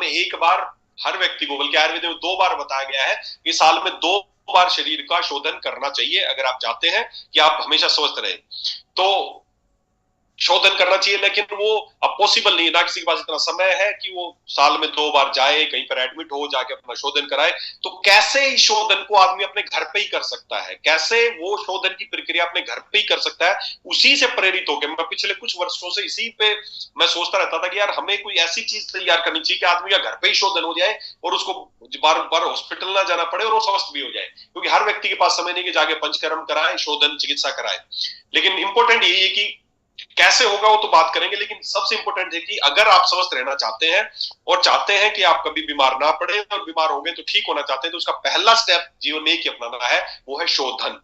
में एक बार हर व्यक्ति को, बल्कि आयुर्वेद में 2 बार बताया गया है कि साल में 2 बार शरीर का शोधन करना चाहिए अगर आप चाहते हैं कि आप हमेशा स्वस्थ रहे। तो शोधन करना चाहिए, लेकिन वो अब पॉसिबल नहीं है ना, किसी के पास इतना समय है कि वो साल में 2 बार जाए, कहीं पर एडमिट हो, जाके अपना शोधन कराए। तो कैसे इस शोधन को आदमी अपने घर पे ही कर सकता है, कैसे वो शोधन की प्रक्रिया अपने घर पे ही कर सकता है, उसी से प्रेरित होकर मैं पिछले कुछ वर्षों से इसी पे मैं सोचता रहता था कि यार हमें कोई ऐसी चीज तैयार करनी चाहिए कि आदमी का घर पे ही शोधन हो जाए और उसको बार बार हॉस्पिटल ना जाना पड़े और वो स्वस्थ भी हो जाए। क्योंकि हर व्यक्ति के पास समय नहीं कि जाके पंचकर्म कराए, शोधन चिकित्सा कराए। लेकिन इंपॉर्टेंट यही है कि कैसे होगा वो तो बात करेंगे, लेकिन सबसे इंपॉर्टेंट है कि अगर आप स्वस्थ रहना चाहते हैं और चाहते हैं कि आप कभी बीमार ना पड़े, और बीमार हो गए तो ठीक होना चाहते हैं, तो उसका पहला स्टेप जीवन में एक अपनाना है, वो है शोधन।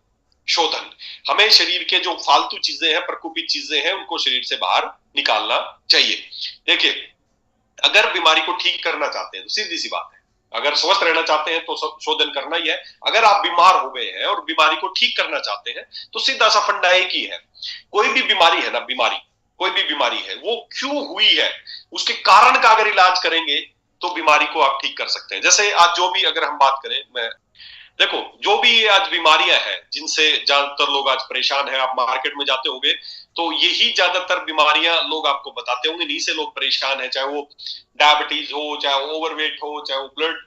शोधन, हमें शरीर के जो फालतू चीजें हैं, प्रकोपित चीजें हैं, उनको शरीर से बाहर निकालना चाहिए। देखिए, अगर बीमारी को ठीक करना चाहते हैं तो सीधी सी बात है, अगर स्वस्थ रहना चाहते हैं तो शोधन करना ही है। अगर आप बीमार हो गए हैं और बीमारी को ठीक करना चाहते हैं तो सीधा सा फंडा एक ही है। कोई भी बीमारी है ना, बीमारी कोई भी बीमारी है, वो क्यों हुई है, उसके कारण का अगर इलाज करेंगे तो बीमारी को आप ठीक कर सकते हैं। जैसे आज जो भी अगर हम बात करें, मैं देखो, जो भी आज बीमारियां हैं जिनसे ज्यादातर लोग आज परेशान हैं, आप मार्केट में जाते होंगे तो यही ज्यादातर बीमारियां लोग आपको बताते होंगे, इन्हीं से लोग परेशान हैं। चाहे वो डायबिटीज हो, चाहे वो ओवरवेट हो, चाहे वो ब्लड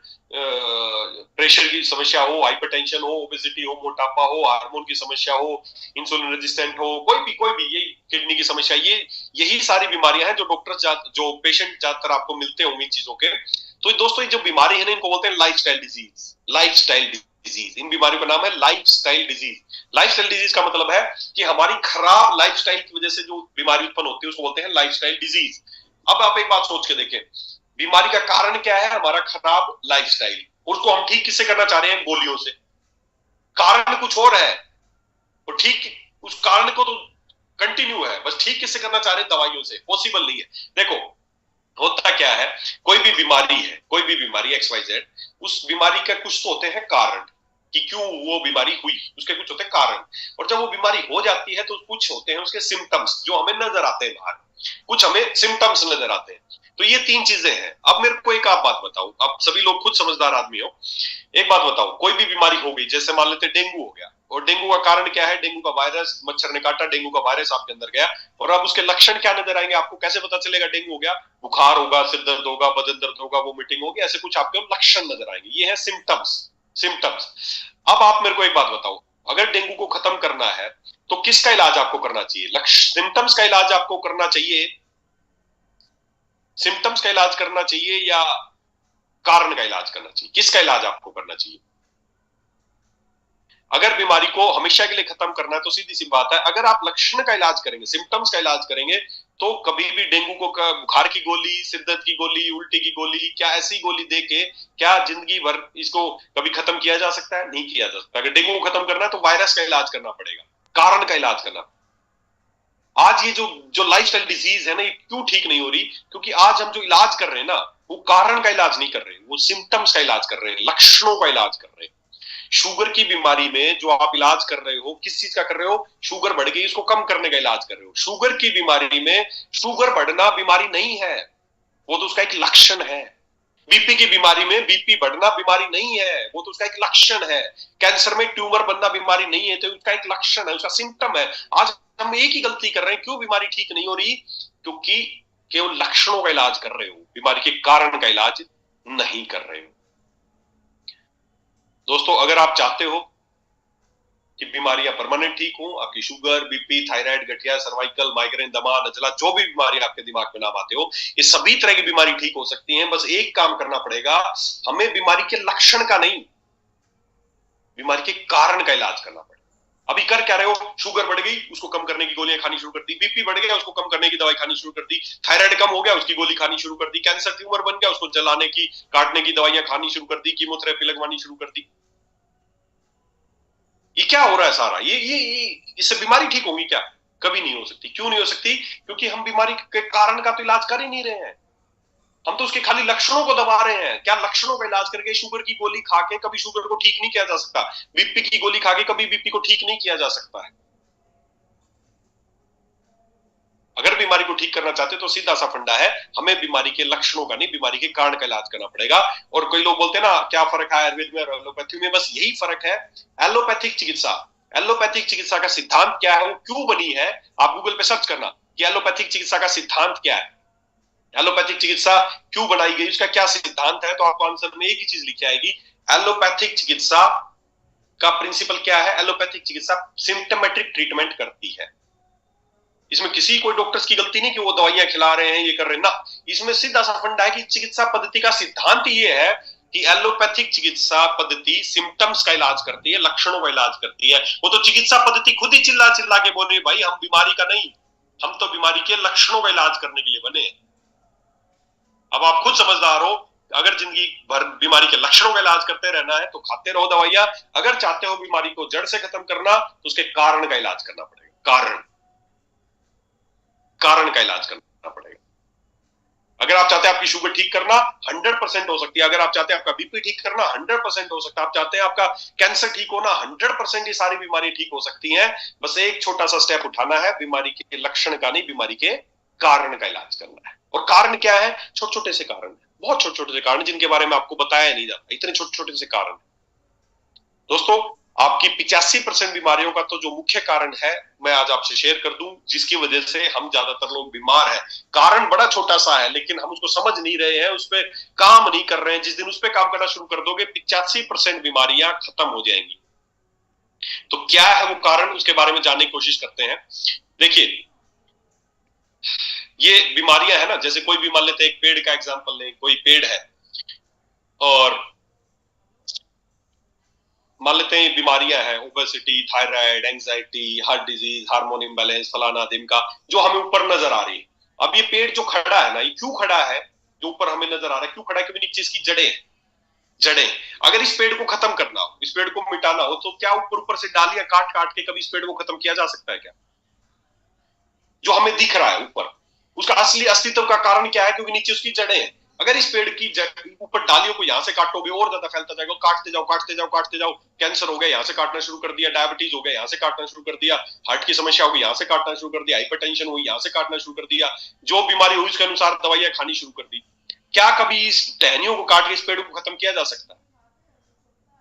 प्रेशर की समस्या हो, हाइपरटेंशन हो, ओबेसिटी हो, मोटापा हो, हार्मोन की समस्या हो, इंसुलिन रेजिस्टेंट हो, कोई भी यही किडनी की समस्या, ये यही सारी बीमारियां हैं जो डॉक्टर जो पेशेंट ज्यादातर आपको मिलते होंगे इन चीजों के। तो दोस्तों, ये जो बीमारी है ना, इनको बोलते हैं लाइफस्टाइल डिजीज। लाइफस्टाइल डिजीज, इन बीमारियों का नाम है लाइफस्टाइल डिजीज। लाइफस्टाइल डिजीज का मतलब है कि हमारी खराब लाइफस्टाइल की वजह से जो बीमारी उत्पन्न होती है उसको बोलते हैं लाइफस्टाइल डिजीज। अब आप एक बात सोच के देखें, बीमारी का कारण क्या है? हमारा खराब लाइफस्टाइल। उसको हम ठीक किससे करना चाह रहे हैं? गोलियों से। कारण कुछ और है, और ठीक उस कारण को तो कंटिन्यू है, बस ठीक किससे करना चाह रहे हैं? दवाइयों से। पॉसिबल नहीं है। देखो, होता क्या है, कोई भी बीमारी है, कोई भी बीमारी XYZ, उस बीमारी का कुछ तो होते हैं कारण कि क्यों वो बीमारी हुई, उसके कुछ होते हैं कारण। और जब वो बीमारी हो जाती है तो कुछ होते हैं उसके सिम्टम्स जो हमें नजर आते हैं बाहर, कुछ हमें सिम्टम्स नजर आते हैं। तो ये 3 चीजें हैं। अब मेरे को एक आप बात बताओ, आप सभी लोग खुद समझदार आदमी हो, एक बात बताओ, कोई भी बीमारी हो गई, जैसे मान लेते डेंगू हो गया, और डेंगू का कारण क्या है? डेंगू का वायरस, मच्छर ने काटा, डेंगू का वायरस आपके अंदर गया, और अब उसके लक्षण क्या नजर आएंगे आपको? कैसे पता चलेगा डेंगू हो गया? बुखार होगा, सिर दर्द होगा, बदन दर्द होगा, वोमिटिंग होगी, ऐसे कुछ आपके लक्षण नजर आएंगे। ये है सिम्टम्स। सिम्टम्स। अब आप मेरे को एक बात बताओ, अगर डेंगू को खत्म करना है तो किसका इलाज आपको करना चाहिए? सिम्टम्स का इलाज आपको करना चाहिए, सिम्टम्स का इलाज करना चाहिए या कारण का इलाज करना चाहिए? किसका इलाज आपको करना चाहिए? अगर बीमारी को हमेशा के लिए खत्म करना है तो सीधी सी बात है, अगर आप लक्षण का इलाज करेंगे, सिम्टम्स का इलाज करेंगे, तो कभी भी डेंगू को बुखार की गोली, सिर दर्द की गोली, उल्टी की गोली, क्या ऐसी गोली दे के क्या जिंदगी भर इसको कभी खत्म किया जा सकता है? नहीं किया जा सकता। अगर डेंगू को खत्म करना है तो वायरस का इलाज करना पड़ेगा, कारण का इलाज करना। आज ये जो जो लाइफस्टाइल डिजीज है ना, ये क्यों ठीक नहीं हो रही? क्योंकि आज हम जो इलाज कर रहे हैं ना, वो कारण का इलाज नहीं कर रहे, वो सिम्टम्स का इलाज कर रहे हैं, लक्षणों का इलाज कर रहे हैं। शुगर की बीमारी में जो आप इलाज कर रहे हो, किस चीज का कर रहे हो? शुगर बढ़ गई, उसको कम करने का इलाज कर रहे हो। शुगर की बीमारी में शुगर बढ़ना बीमारी नहीं है, वो तो उसका एक लक्षण है। बीपी की बीमारी में बीपी बढ़ना बीमारी नहीं है, वो तो उसका एक लक्षण है। कैंसर में ट्यूमर बनना बीमारी नहीं है, तो उसका एक लक्षण है, उसका सिम्टम है। आज हम एक ही गलती कर रहे हैं, क्यों बीमारी ठीक नहीं हो रही? क्योंकि केवल लक्षणों का इलाज कर रहे हो, बीमारी के कारण का इलाज नहीं कर रहे हो। दोस्तों, अगर आप चाहते हो कि बीमारियां परमानेंट ठीक हो, आपकी शुगर, बीपी, थायराइड, गठिया, सर्वाइकल, माइग्रेन, दमा, नजला, जो भी बीमारी आपके दिमाग में नाम आते हो, ये सभी तरह की बीमारी ठीक हो सकती हैं। बस एक काम करना पड़ेगा, हमें बीमारी के लक्षण का नहीं, बीमारी के कारण का इलाज करना पड़ेगा। अभी कर क्या रहे हो? शुगर बढ़ गई, उसको कम करने की गोलियां खानी शुरू कर दी। बीपी बढ़ गया, उसको कम करने की दवाई खानी शुरू कर दी। थायराइड कम हो गया, उसकी गोली खानी शुरू कर दी। कैंसर ट्यूमर बन गया, उसको जलाने की, काटने की दवाइयां खानी शुरू कर दी। कीमोथेरेपी लगवानी शुरू कर दी। ये क्या हो रहा है सारा? ये इससे बीमारी ठीक होगी क्या? कभी नहीं हो सकती। क्यों नहीं हो सकती? क्योंकि हम बीमारी के कारण का तो इलाज कर ही नहीं रहे हैं, हम तो उसके खाली लक्षणों को दबा रहे हैं। क्या लक्षणों का इलाज करके? शुगर की गोली खा के कभी शुगर को ठीक नहीं किया जा सकता, बीपी की गोली खा के कभी बीपी को ठीक नहीं किया जा सकता है। अगर बीमारी को ठीक करना चाहते तो सीधा सा फंडा है, हमें बीमारी के लक्षणों का नहीं, बीमारी के कारण का इलाज करना पड़ेगा। और कई लोग बोलते हैं ना क्या फर्क है आयुर्वेद में और एलोपैथी में, बस यही फर्क है। एलोपैथिक चिकित्सा, एलोपैथिक चिकित्सा का सिद्धांत क्या है, वो क्यों बनी है, आप गूगल पे सर्च करना कि एलोपैथिक चिकित्सा का सिद्धांत क्या है, एलोपैथिक चिकित्सा क्यों बनाई गई, उसका क्या सिद्धांत है, तो आपको आंसर में एक ही चीज लिखी आएगी, एलोपैथिक चिकित्सा का प्रिंसिपल क्या है। एलोपैथिक चिकित्सा सिम्टोमेटिक ट्रीटमेंट करती है। इसमें किसी कोई डॉक्टर्स की गलती नहीं कि वो दवाइयां खिला रहे हैं, ये कर रहे हैं ना, इसमें सीधा सा फंडा है कि चिकित्सा पद्धति का सिद्धांत ये है कि एलोपैथिक चिकित्सा पद्धति सिम्टम्स का इलाज करती है, लक्षणों का इलाज करती है। वो तो चिकित्सा पद्धति खुद ही चिल्ला चिल्ला के बोल रही है भाई हम बीमारी का नहीं, हम तो बीमारी के लक्षणों का इलाज करने के लिए बने। अब आप खुद समझदार हो, अगर जिंदगी भर बीमारी के लक्षणों का इलाज करते रहना है तो खाते रहो दवाइयां, अगर चाहते हो बीमारी को जड़ से खत्म करना तो उसके कारण का इलाज करना पड़ेगा, कारण का इलाज करना पड़ेगा। अगर आप चाहते हैं आपकी शुगर ठीक करना 100% हो सकती है, अगर आप चाहते हैं आपका बीपी ठीक करना 100% हो सकता है, आप चाहते हैं आपका कैंसर ठीक होना 100% ये सारी बीमारी ठीक हो सकती हैं। बस एक छोटा सा स्टेप उठाना है, बीमारी के लक्षण का नहीं, बीमारी के कारण का इलाज करना है। और कारण क्या है, छोटे छोटे से कारण है, बहुत छोटे छोटे से कारण जिनके बारे में आपको बताया नहीं जाता, इतने छोटे छोटे से कारण। दोस्तों आपकी 85% बीमारियों का तो जो मुख्य कारण है मैं आज आपसे शेयर कर दूं, जिसकी वजह से हम ज्यादातर लोग बीमार हैं। कारण बड़ा छोटा सा है लेकिन हम उसको समझ नहीं रहे हैं, उस पर काम नहीं कर रहे हैं। जिस दिन उस पर काम करना शुरू कर दोगे 85% बीमारियां खत्म हो जाएंगी। तो क्या है वो कारण, उसके बारे में जानने की कोशिश करते हैं। देखिए ये बीमारियां है ना, जैसे कोई भी मान लेते हैं, एक पेड़ का एग्जाम्पल लें, कोई पेड़ है और मान लेते हैं बीमारियां हैं, obesity, thyroid, anxiety, heart disease, hormone imbalance, फलाना ढिमका, जो हमें ऊपर नजर आ रही है। अब ये पेड़ जो खड़ा है ना, ये क्यों खड़ा है, जो ऊपर हमें नजर आ रहा है क्यों खड़ा है, क्योंकि नीचे इसकी जड़ें। अगर इस पेड़ को खत्म करना हो, इस पेड़ को मिटाना हो, तो क्या ऊपर ऊपर से डालियां काट काट के कभी इस पेड़ को खत्म किया जा सकता है क्या? जो हमें दिख रहा है ऊपर, उसका असली अस्तित्व का कारण क्या है, क्योंकि नीचे उसकी जड़ें हैं। अगर इस पेड़ की ऊपर डालियों को यहां से काटोगे और ज्यादा फैलता जाएगा, काटते जाओ काटते जाओ काटते जाओ, कैंसर हो गया यहां से काटना शुरू कर दिया, डायबिटीज हो गया यहां से काटना शुरू कर दिया, हार्ट की समस्या होगी यहां से काटना शुरू कर दिया, हाइपरटेंशन हुई यहां से काटना शुरू कर दिया, जो बीमारी हुई उसके अनुसार दवाइयां खानी शुरू कर दी। क्या कभी इस टहनियों को काट के इस पेड़ को खत्म किया जा सकता है?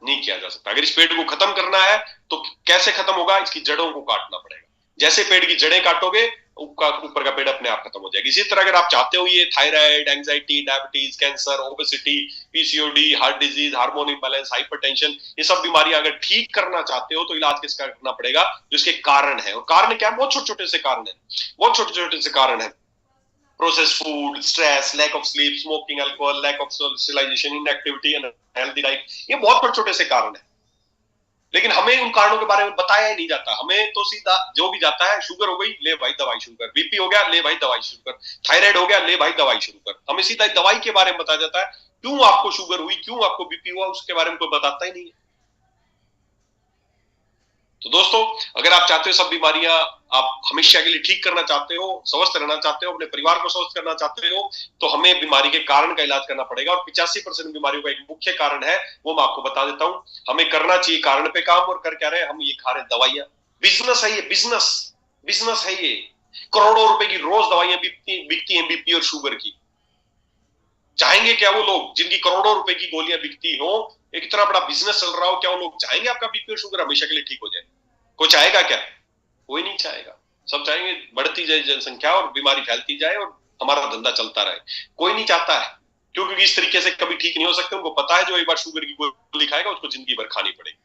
नहीं किया जा सकता। अगर इस पेड़ को खत्म करना है तो कैसे खत्म होगा, इसकी जड़ों को काटना पड़ेगा। जैसे पेड़ की जड़ें काटोगे ऊपर का पेड़ अपने आप खत्म हो जाएगा। इसी तरह अगर आप चाहते हो ये thyroid, anxiety, diabetes, cancer, obesity, PCOD, heart disease, hormone imbalance, hypertension, ये सब बीमारियां अगर ठीक करना चाहते हो तो इलाज किसका करना पड़ेगा, जो इसके कारण है। और कारण क्या है, बहुत छोटे छोटे से कारण है, बहुत छोटे छोटे से कारण है। Process food, stress, lack of sleep, smoking, alcohol, lack of socialization, inactivity, unhealthy diet, ये बहुत छोटे छोटे से कारण है। लेकिन हमें उन कारणों के बारे में बताया ही नहीं जाता। हमें तो सीधा जो भी जाता है, शुगर हो गई ले भाई दवाई शुरू कर, बीपी हो गया ले भाई दवाई शुरू कर, थायराइड हो गया ले भाई दवाई शुरू कर, हमें सीधा दवाई के बारे में बताया जाता है। क्यों आपको शुगर हुई, क्यों आपको बीपी हुआ, उसके बारे में कोई बताता ही नहीं है। तो दोस्तों अगर आप चाहते हो सब बीमारियां आप हमेशा के लिए ठीक करना चाहते हो, स्वस्थ रहना चाहते हो, अपने परिवार को स्वस्थ करना चाहते हो, तो हमें बीमारी के कारण का इलाज करना पड़ेगा। और 85% बीमारियों का एक मुख्य कारण है, वो मैं आपको बता देता हूं। हमें करना चाहिए कारण पे काम, और कर क्या रहे हम, ये खा रहे दवाइयां। बिजनेस है ये, बिजनेस है ये। करोड़ों रुपए की रोज दवाइयां बिकती हैं बीपी और शुगर की। चाहेंगे क्या वो लोग जिनकी करोड़ों रुपए की गोलियां बिकती हो, एक इतना बड़ा बिजनेस चल रहा हो, क्या वो लोग चाहेंगे आपका बीपी और शुगर हमेशा के लिए ठीक हो जाए? कोई चाहेगा क्या? कोई नहीं चाहेगा। सब चाहेंगे बढ़ती जाए जनसंख्या और बीमारी फैलती जाए और हमारा धंधा चलता रहे। कोई नहीं चाहता है, क्योंकि इस तरीके से कभी ठीक नहीं हो सकते। उनको पता है जो एक बार शुगर की गोली खाएगा उसको जिंदगी भर खानी पड़ेगी।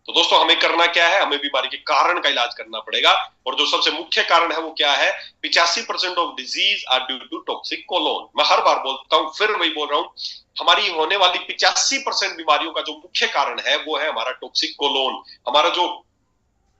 तो दोस्तों हमें करना क्या है, हमें बीमारी के कारण का इलाज करना पड़ेगा। और जो सबसे मुख्य कारण है वो क्या है, 85% of disease are due to toxic colon. मैं हर बार बोलता हूं, फिर वही बोल रहा हूं, हमारी होने वाली 85% बीमारियों का जो मुख्य कारण है वो है हमारा टॉक्सिक कोलोन। हमारा जो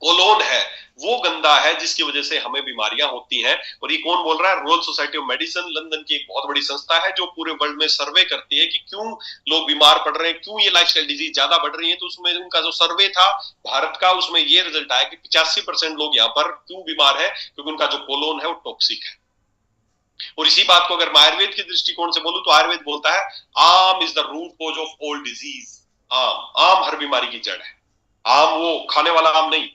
कोलोन है वो गंदा है, जिसकी वजह से हमें बीमारियां होती हैं। और ये कौन बोल रहा है? Royal society of medicine, London की एक बहुत बड़ी संस्था है जो पूरे वर्ल्ड में सर्वे करती है कि क्यों लोग बीमार पड़ रहे हैं, क्यों ये लाइफस्टाइल डिजीज ज्यादा बढ़ रही है। तो उसमें उनका जो सर्वे था भारत का, उसमें ये रिजल्ट आया कि 85% लोग यहाँ पर क्यों बीमार है, क्योंकि उनका जो कोलोन है वो टॉक्सिक है। और इसी बात को अगर मैं आयुर्वेद के दृष्टिकोण से बोलूं तो आयुर्वेद बोलता है ama is the root cause of all disease. आम हर बीमारी की जड़ है। आम वो खाने वाला आम नहीं,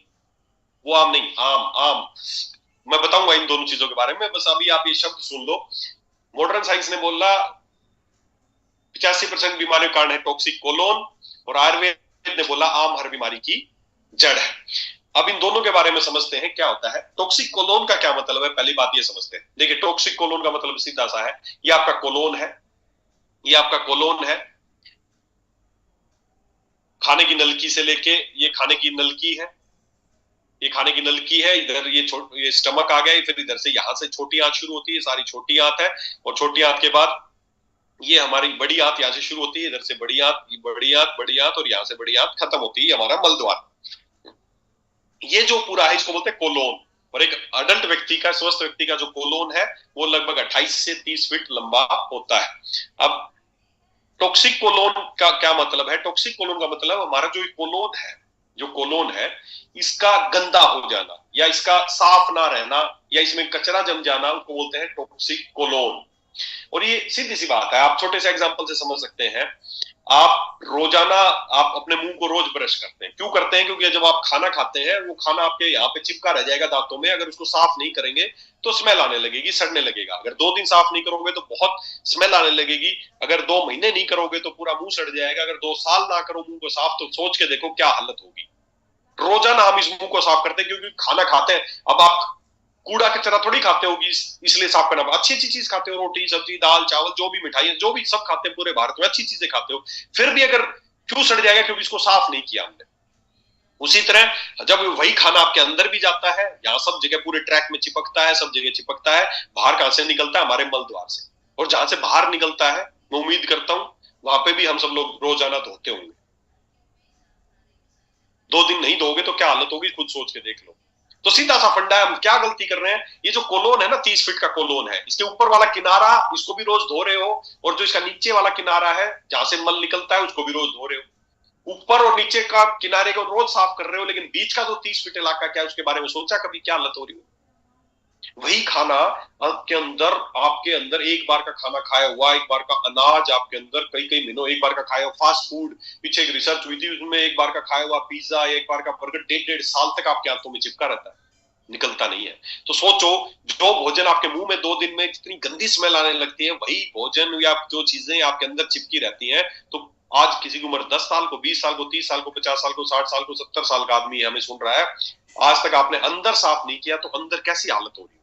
वो आम नहीं, आम मैं बताऊंगा इन दोनों चीजों के बारे में, बस अभी आप ये शब्द सुन लो। मॉडर्न साइंस ने बोला 85% बीमारियों का कारण है टॉक्सिक कोलोन, और आयुर्वेद ने बोला आम हर बीमारी की जड़ है। अब इन दोनों के बारे में समझते हैं क्या होता है। टॉक्सिक कोलोन का क्या मतलब है, पहली बात ये समझते हैं। देखिए, टॉक्सिक कोलोन का मतलब सीधा सा है, ये आपका कोलोन है, ये आपका कोलोन है, खाने की नलकी से लेके, ये खाने की नलकी है, ये खाने की नलकी है, इधर ये स्टमक आ गया, फिर इधर से यहां से छोटी आंत शुरू होती है, सारी छोटी आंत है, और छोटी आंत के बाद ये हमारी बड़ी आंत यहाँ से शुरू होती है, इधर से बड़ी आंत, बड़ी आंत, बड़ी आंत, और यहाँ से बड़ी आंत खत्म होती है, हमारा मल द्वार। ये जो पूरा है इसको बोलते हैं कोलोन। और एक अडल्ट व्यक्ति का, स्वस्थ व्यक्ति का जो कोलोन है वो लगभग 28 से 30 फीट लंबा होता है। अब टॉक्सिक कोलोन का क्या मतलब है? टॉक्सिक कोलोन का मतलब हमारा जो कोलोन है, जो कोलोन है, इसका गंदा हो जाना या इसका साफ ना रहना या इसमें कचरा जम जाना, उसको बोलते हैं टॉक्सिक कोलोन। और ये सीधी सी बात है, आप छोटे से एग्जांपल से समझ सकते हैं। आप रोजाना आप अपने मुंह को रोज ब्रश करते हैं, क्यों करते हैं? क्योंकि जब आप खाना खाते हैं वो खाना आपके यहाँ पे चिपका रह जाएगा दांतों में, अगर उसको साफ नहीं करेंगे तो स्मेल आने लगेगी, सड़ने लगेगा। अगर 2 दिन साफ नहीं करोगे तो बहुत स्मेल आने लगेगी, अगर 2 महीने नहीं करोगे तो पूरा मुंह सड़ जाएगा, अगर 2 साल ना करो मुंह को साफ तो सोच के देखो क्या हालत होगी। रोजाना हम इस मुंह को साफ करते हैं क्योंकि खाना खाते हैं। अब आप कूड़ा कचरा थोड़ी खाते होगी इसलिए साफ करना, अच्छी अच्छी चीज खाते हो, रोटी सब्जी दाल चावल जो भी मिठाई जो भी सब खाते हैं, पूरे भारत में अच्छी चीजें खाते हो, फिर भी अगर क्यों सड़ जाएगा? क्योंकि इसको साफ नहीं किया हमने। उसी तरह जब वही खाना आपके अंदर भी जाता है, यहाँ सब जगह पूरे ट्रैक में चिपकता है, सब जगह चिपकता है, बाहर कहां से निकलता है? हमारे मल द्वार से। और जहां से बाहर निकलता है, मैं उम्मीद करता हूं वहां पे भी हम सब लोग रोजाना धोते होंगे। 2 दिन नहीं धोगे तो क्या हालत होगी, खुद सोच के देख लो। तो सीधा सा फंडा है, हम क्या गलती कर रहे हैं? ये जो कोलोन है ना, 30 फीट का कोलोन है, इसके ऊपर वाला किनारा इसको भी रोज धो रहे हो, और जो इसका नीचे वाला किनारा है जहां से मल निकलता है उसको भी रोज धो रहे हो। ऊपर और नीचे का किनारे को रोज साफ कर रहे हो, लेकिन बीच का जो 30 फीट इलाका क्या है उसके बारे में सोचा कभी? क्या हालत हो रही है? वही खाना आपके अंदर एक बार का खाना खाया हुआ, एक बार का अनाज आपके अंदर कई कई महीनों एक बार का खाया हुआ फास्ट फूड, पीछे एक रिसर्च हुई थी उसमें एक बार का खाया हुआ पिज्जा, एक बार का बर्गर 1.5 साल तक आपके हाथों में चिपका रहता है, निकलता नहीं है। तो सोचो, जो भोजन आपके मुंह में 2 दिन में कितनी गंदी स्मेल आने लगती है, वही भोजन या जो चीजें आपके अंदर चिपकी रहती हैं। तो आज किसी की उम्र 10 साल को, 20 साल को, 30 साल को, 50 साल को, 60 साल को, 70 साल का आदमी हमें सुन रहा है, आज तक आपने अंदर साफ नहीं किया, तो अंदर कैसी हालत हो रही है?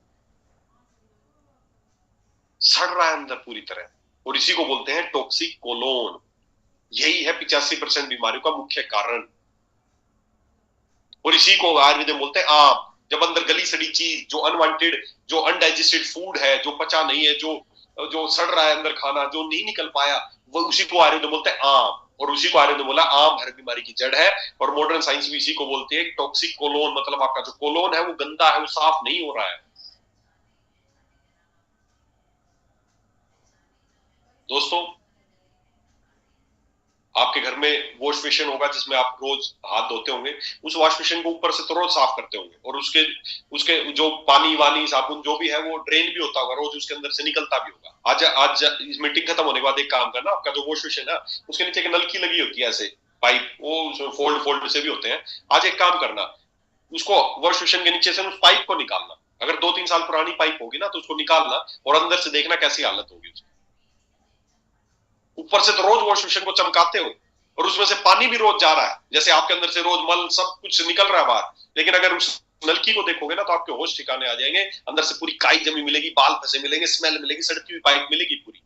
सड़ रहा है अंदर पूरी तरह, और इसी को बोलते हैं टॉक्सिक कोलोन। यही है 85% बीमारियों का मुख्य कारण, और इसी को आयुर्वेद में बोलते हैं आम। जब अंदर गली सड़ी चीज, जो अनवांटेड, जो अनडाइजेस्टेड फूड है, जो पचा नहीं है, जो सड़ रहा है अंदर खाना, जो नहीं निकल पाया, वो उसी को आयुर्वेद बोलते हैं आम। और उसी को आयुर्वेद बोला आम हर बीमारी की जड़ है। और मॉडर्न साइंस भी इसी को बोलती है टॉक्सिक कोलोन, मतलब आपका जो कोलोन है वो गंदा है, वो साफ नहीं हो रहा है। दोस्तों, आपके घर में वॉश बेसिन होगा जिसमें आप रोज हाथ धोते होंगे, उस वॉश बेसिन को ऊपर से तो रोज साफ करते होंगे, और उसके उसके जो पानी वानी साबुन जो भी है वो ड्रेन भी होता होगा, रोज उसके अंदर से निकलता भी होगा। आज इस मीटिंग खत्म होने के बाद एक काम करना, आपका जो वॉश बेसिन है उसके नीचे एक नलकी लगी होती है ऐसे पाइप, वो फोल्ड से भी होते हैं। आज एक काम करना, उसको वॉश बेसिन के नीचे से उस पाइप को निकालना, अगर 2-3 साल पुरानी पाइप होगी ना तो उसको निकालना, और अंदर से देखना कैसी हालत होगी उसकी। ऊपर से तो रोज वॉश बेसिन को चमकाते हो और उसमें से पानी भी रोज जा रहा है, जैसे आपके अंदर से रोज मल सब कुछ निकल रहा है बाहर, लेकिन अगर उस नलकी को देखोगे ना तो आपके होश ठिकाने आ जाएंगे, अंदर से पूरी काई जमी मिलेगी, बाल फंसे मिलेंगे, स्मेल मिलेगी, सड़ती हुई पाइप मिलेगी पूरी।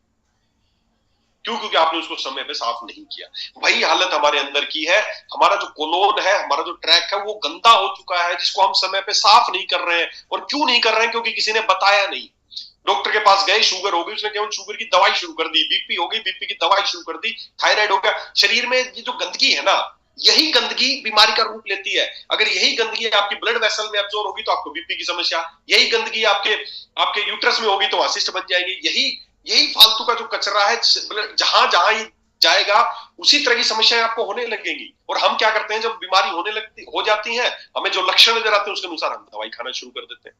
क्यों? क्योंकि आपने उसको समय पे साफ नहीं किया। वही हालत हमारे अंदर की है। हमारा जो कोलोन है, हमारा जो ट्रैक है, वो गंदा हो चुका है, जिसको हम समय पे साफ नहीं कर रहे हैं। और क्यों नहीं कर रहे हैं? क्योंकि किसी ने बताया नहीं। डॉक्टर के पास गए, शुगर हो गई, उसने केवल शुगर की दवाई शुरू कर दी, बीपी हो गई, बीपी की दवाई शुरू कर दी, थायराइड हो गया। शरीर में ये जो गंदगी है ना, यही गंदगी बीमारी का रूप लेती है। अगर यही गंदगी आपकी ब्लड वेसल में एब्जॉर्ब होगी तो आपको बीपी की समस्या, यही गंदगी आपके आपके यूट्रस में होगी तो वहां सिस्ट बन जाएगी। यही फालतू का जो कचरा है, जहां जहां ये जाएगा उसी तरह की समस्याएं आपको होने लगेंगी। और हम क्या करते हैं, जब बीमारी हो जाती है, हमें जो लक्षण नजर आते हैं उसके अनुसार हम दवाई खाना शुरू कर देते हैं।